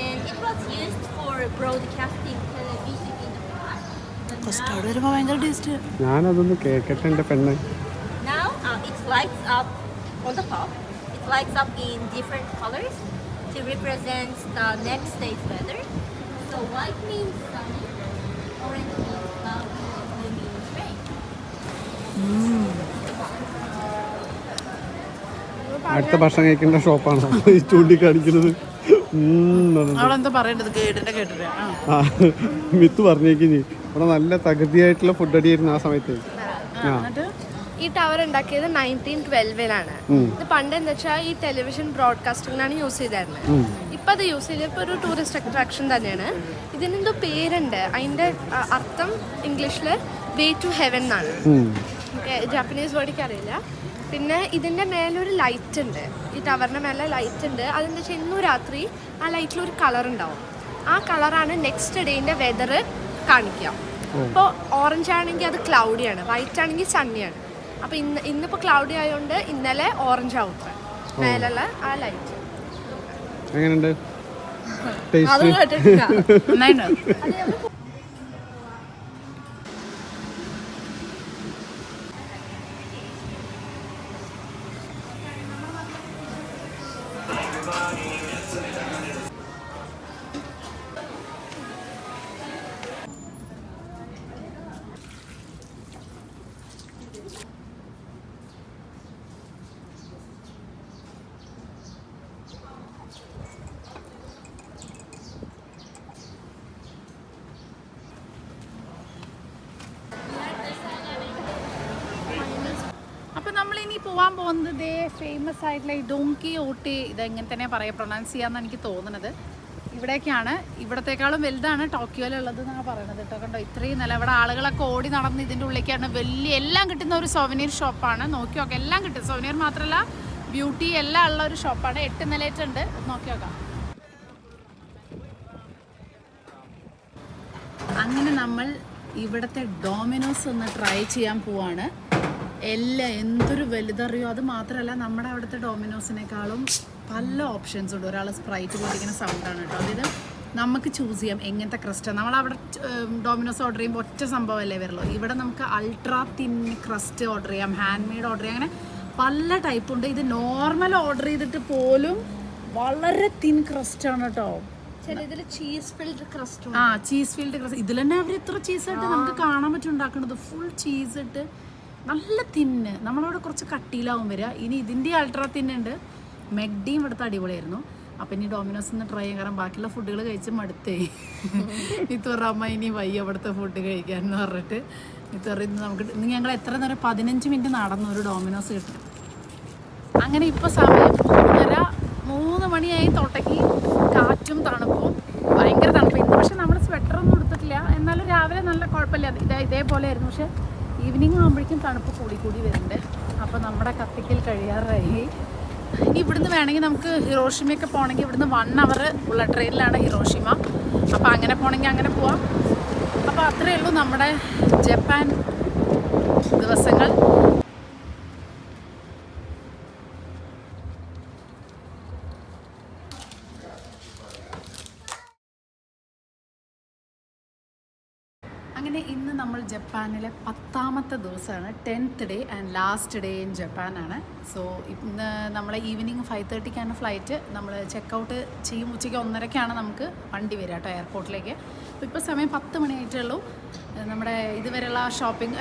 And it was used for broadcasting television in the past. Custard വരുമ്പോൾ ഭയങ്കര ടേസ്റ്റ്. ഞാനതൊന്ന് കേൾക്കട്ടെ എൻ്റെ പെണ്ണ്. Now it lights up on the top. It lights up in different colors to represent the next day's weather. So white means sunny, orange means cloudy, blue means rain. അടുത്ത ഭക്ഷണം കഴിക്കേണ്ട ഷോപ്പാണ് ചൂണ്ടിക്കാണിക്കുന്നത്. അവളെന്താ പറയേണ്ടത് ഗൈഡിന്റെ കേട്ടിട്ട്? മിത്ത് പറഞ്ഞേക്കിനി ഇവിടെ നല്ല തകൃതിയായിട്ടുള്ള ഫുഡ് അടിയായിരുന്നു ആ സമയത്ത്. ഈ ടവർ ഉണ്ടാക്കിയത് 1912-ലാണ്. ഇത് പണ്ട് എന്താ വെച്ചാൽ ഈ ടെലിവിഷൻ ബ്രോഡ്കാസ്റ്റിംഗിനാണ് യൂസ് ചെയ്തായിരുന്നത്. ഇപ്പം അത് യൂസ് ചെയ്തപ്പോൾ ഒരു ടൂറിസ്റ്റ് അട്രാക്ഷൻ തന്നെയാണ്. ഇതിനെന്തോ പേരുണ്ട്, അതിൻ്റെ അർത്ഥം ഇംഗ്ലീഷിൽ വേ ടു ഹെവൻ എന്നാണ്. ജാപ്പനീസ് വേർഡിക്ക് അറിയില്ല. പിന്നെ ഇതിൻ്റെ മേലൊരു ലൈറ്റ് ഉണ്ട്, ഈ ടവറിൻ്റെ മേലെ ലൈറ്റ് ഉണ്ട്. അതെന്താ വെച്ചാൽ ഇന്നും രാത്രി ആ ലൈറ്റിലൊരു കളർ ഉണ്ടാവും. ആ കളറാണ് നെക്സ്റ്റ് ഡേൻ്റെ വെതർ കാണിക്കുക. ഇപ്പോൾ ഓറഞ്ച് ആണെങ്കിൽ അത് ക്ലൗഡിയാണ്, വൈറ്റ് ആണെങ്കിൽ സണ്ണിയാണ്. അപ്പോൾ ഇന്നിപ്പോൾ ക്ലൗഡി ആയതുകൊണ്ട് ഇന്നലെ ഓറഞ്ച് ആവും മേലുള്ള ആ ലൈറ്റ്. എങ്ങനെയുണ്ട്? അത് കേട്ടിട്ടില്ല. അപ്പം നമ്മളിനി പോകാൻ പോകുന്നത് ഇതേ ഫേമസ് ആയിട്ടുള്ള ഈ ഡോങ്കി ഓട്ടി, ഇതെങ്ങനെ തന്നെ പറയാം, പ്രൊണൗൺസ് ചെയ്യാമെന്ന് എനിക്ക് തോന്നുന്നത്. ഇവിടേക്കാണ്. ഇവിടത്തേക്കാളും വലുതാണ് ടോക്കിയോയിലുള്ളത് എന്നാണ് പറയണത് കേട്ടോ. കണ്ടോ ഇത്രയും നല്ല, ഇവിടെ ആളുകളൊക്കെ ഓടി നടന്ന് ഇതിൻ്റെ ഉള്ളിലേക്കാണ്. വലിയ എല്ലാം കിട്ടുന്ന ഒരു സൊവനീർ ഷോപ്പാണ്. നോക്കി നോക്കാം, എല്ലാം കിട്ടും. സൊവനീർ മാത്രമല്ല ബ്യൂട്ടി എല്ലാം ഉള്ള ഒരു ഷോപ്പാണ്. 8 നിലയിട്ടുണ്ട്, നോക്കി നോക്കാം. അങ്ങനെ നമ്മൾ ഇവിടുത്തെ ഡോമിനോസ് ഒന്ന് ട്രൈ ചെയ്യാൻ പോവാണ്. എല്ലാം എന്തൊരു വലുതറിയോ. അത് മാത്രമല്ല നമ്മുടെ അവിടുത്തെ ഡോമിനോസിനേക്കാളും പല ഓപ്ഷൻസ് ഉണ്ട്. ഒരാൾ സ്പ്രൈറ്റ് പൊട്ടിക്കുന്ന സൗണ്ടാണ് കേട്ടോ. അതായത് നമുക്ക് ചൂസ് ചെയ്യാം എങ്ങനത്തെ ക്രസ്റ്റ്. നമ്മളവിടെ ഡോമിനോസ് ഓർഡർ ചെയ്യുമ്പോൾ ഒറ്റ സംഭവമല്ലേ വരുള്ളൂ. ഇവിടെ നമുക്ക് അൾട്രാ തിൻ ക്രസ്റ്റ് ഓർഡർ ചെയ്യാം, ഹാൻഡ് മെയ്ഡ് ഓർഡർ ചെയ്യാം, അങ്ങനെ പല ടൈപ്പുണ്ട്. ഇത് നോർമൽ ഓർഡർ ചെയ്തിട്ട് പോലും വളരെ തിൻ ക്രസ്റ്റാണ് കേട്ടോ. ചിലതിൽ ചീസ് ഫിൽഡ് ക്രസ്റ്റ് ആ ചീസ് ഫീൽഡ് ക്രസ്റ്റ് ഇതിൽ തന്നെ അവർ ഇത്ര ചീസായിട്ട് നമുക്ക് കാണാൻ പറ്റും ഉണ്ടാക്കുന്നത്. ഫുൾ ചീസ് ഇട്ട് നല്ല തിന്ന്. നമ്മളവിടെ കുറച്ച് കട്ടിയിലാവും വരിക. ഇനി ഇതിൻ്റെ അൾട്രാ തിന്നുണ്ട്. മെഗ്ഡിയും ഇവിടുത്തെ അടിപൊളിയായിരുന്നു. അപ്പം ഇനി ഡോമിനോസ് ഒന്ന് ട്രൈ ചെയ്യാൻ, കാരണം ബാക്കിയുള്ള ഫുഡുകൾ കഴിച്ച് മടുത്തേ. ഇത് പറഞ്ഞ അമ്മ ഇനി വയ്യ അവിടുത്തെ ഫുഡ് കഴിക്കാൻ എന്ന് പറഞ്ഞിട്ട് ഇത് പറയുന്നത് നമുക്ക് ഇന്ന് ഞങ്ങൾ എത്ര നേരം 15 മിനിറ്റ് നടന്നു ഒരു ഡോമിനോസ് കിട്ടും. അങ്ങനെ ഇപ്പോൾ സമയം 3 മണിയായി. തൊട്ടയ്ക്ക് കാറ്റും തണുപ്പും, ഭയങ്കര തണുപ്പ് ഇന്ന്. പക്ഷെ നമ്മൾ സ്വെറ്ററൊന്നും എടുത്തിട്ടില്ല. എന്നാലും രാവിലെ നല്ല കുഴപ്പമില്ല, ഇതേപോലെ ആയിരുന്നു. പക്ഷെ ഈവനിങ് ആകുമ്പോഴേക്കും തണുപ്പ് കൂടി വരുന്നുണ്ട്. അപ്പോൾ നമ്മുടെ കത്തിക്കൽ കഴിയാറായി. ഇനി ഇവിടുന്ന് വേണമെങ്കിൽ നമുക്ക് ഹിറോഷിമയൊക്കെ പോകണമെങ്കിൽ ഇവിടുന്ന് 1 hour ഉള്ള ട്രെയിനിലാണ് ഹിറോഷിമ. അപ്പോൾ അങ്ങനെ പോകണമെങ്കിൽ അങ്ങനെ പോവാം. അപ്പോൾ അത്രയേ ഉള്ളൂ നമ്മുടെ ജപ്പാൻ ദിവസങ്ങൾ. അങ്ങനെ ഇന്ന് നമ്മൾ ജപ്പാനിലെ 10ാമത്തെ ദിവസമാണ്. 10th day and last day in ജപ്പാനാണ്. സോ ഇന്ന് നമ്മളെ ഈവനിങ് 5:30ക്കാണ് ഫ്ലൈറ്റ്. നമ്മൾ ചെക്കൗട്ട് ചെയ്യും. ഉച്ചയ്ക്ക് 1:30ക്കാണ് നമുക്ക് വണ്ടി വരിക കേട്ടോ എയർപോർട്ടിലേക്ക്. അപ്പോൾ ഇപ്പോൾ സമയം 10 മണിയായിട്ടേ ഉള്ളൂ. നമ്മുടെ ഇതുവരെയുള്ള ഷോപ്പിംഗ്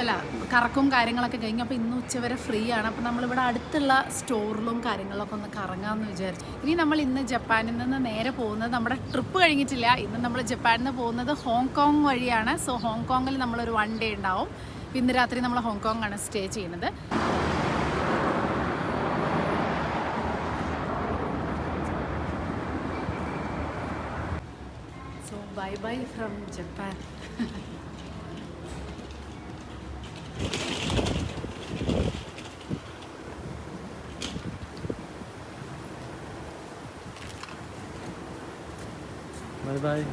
കറക്കും കാര്യങ്ങളൊക്കെ കഴിഞ്ഞു. അപ്പോൾ ഇന്ന് ഉച്ചവരെ ഫ്രീ ആണ്. അപ്പോൾ നമ്മളിവിടെ അടുത്തുള്ള സ്റ്റോറിലും കാര്യങ്ങളിലൊക്കെ ഒന്ന് കറങ്ങാമെന്ന് വിചാരിച്ചു. ഇനി നമ്മൾ ഇന്ന് ജപ്പാനിൽ നിന്ന് നേരെ പോകുന്നത്, നമ്മുടെ ട്രിപ്പ് കഴിഞ്ഞിട്ടില്ല. ഇന്ന് നമ്മൾ ജപ്പാനിൽ നിന്ന് പോകുന്നത് ഹോങ്കോങ് വഴിയാണ്. സോ ഹോങ്കോങ്ങിൽ നമ്മളൊരു 1 day ഉണ്ടാവും. ഇന്ന് രാത്രി നമ്മൾ ഹോങ്കോങ് ആണ് സ്റ്റേ ചെയ്യുന്നത്. So bye from Japan. Bye.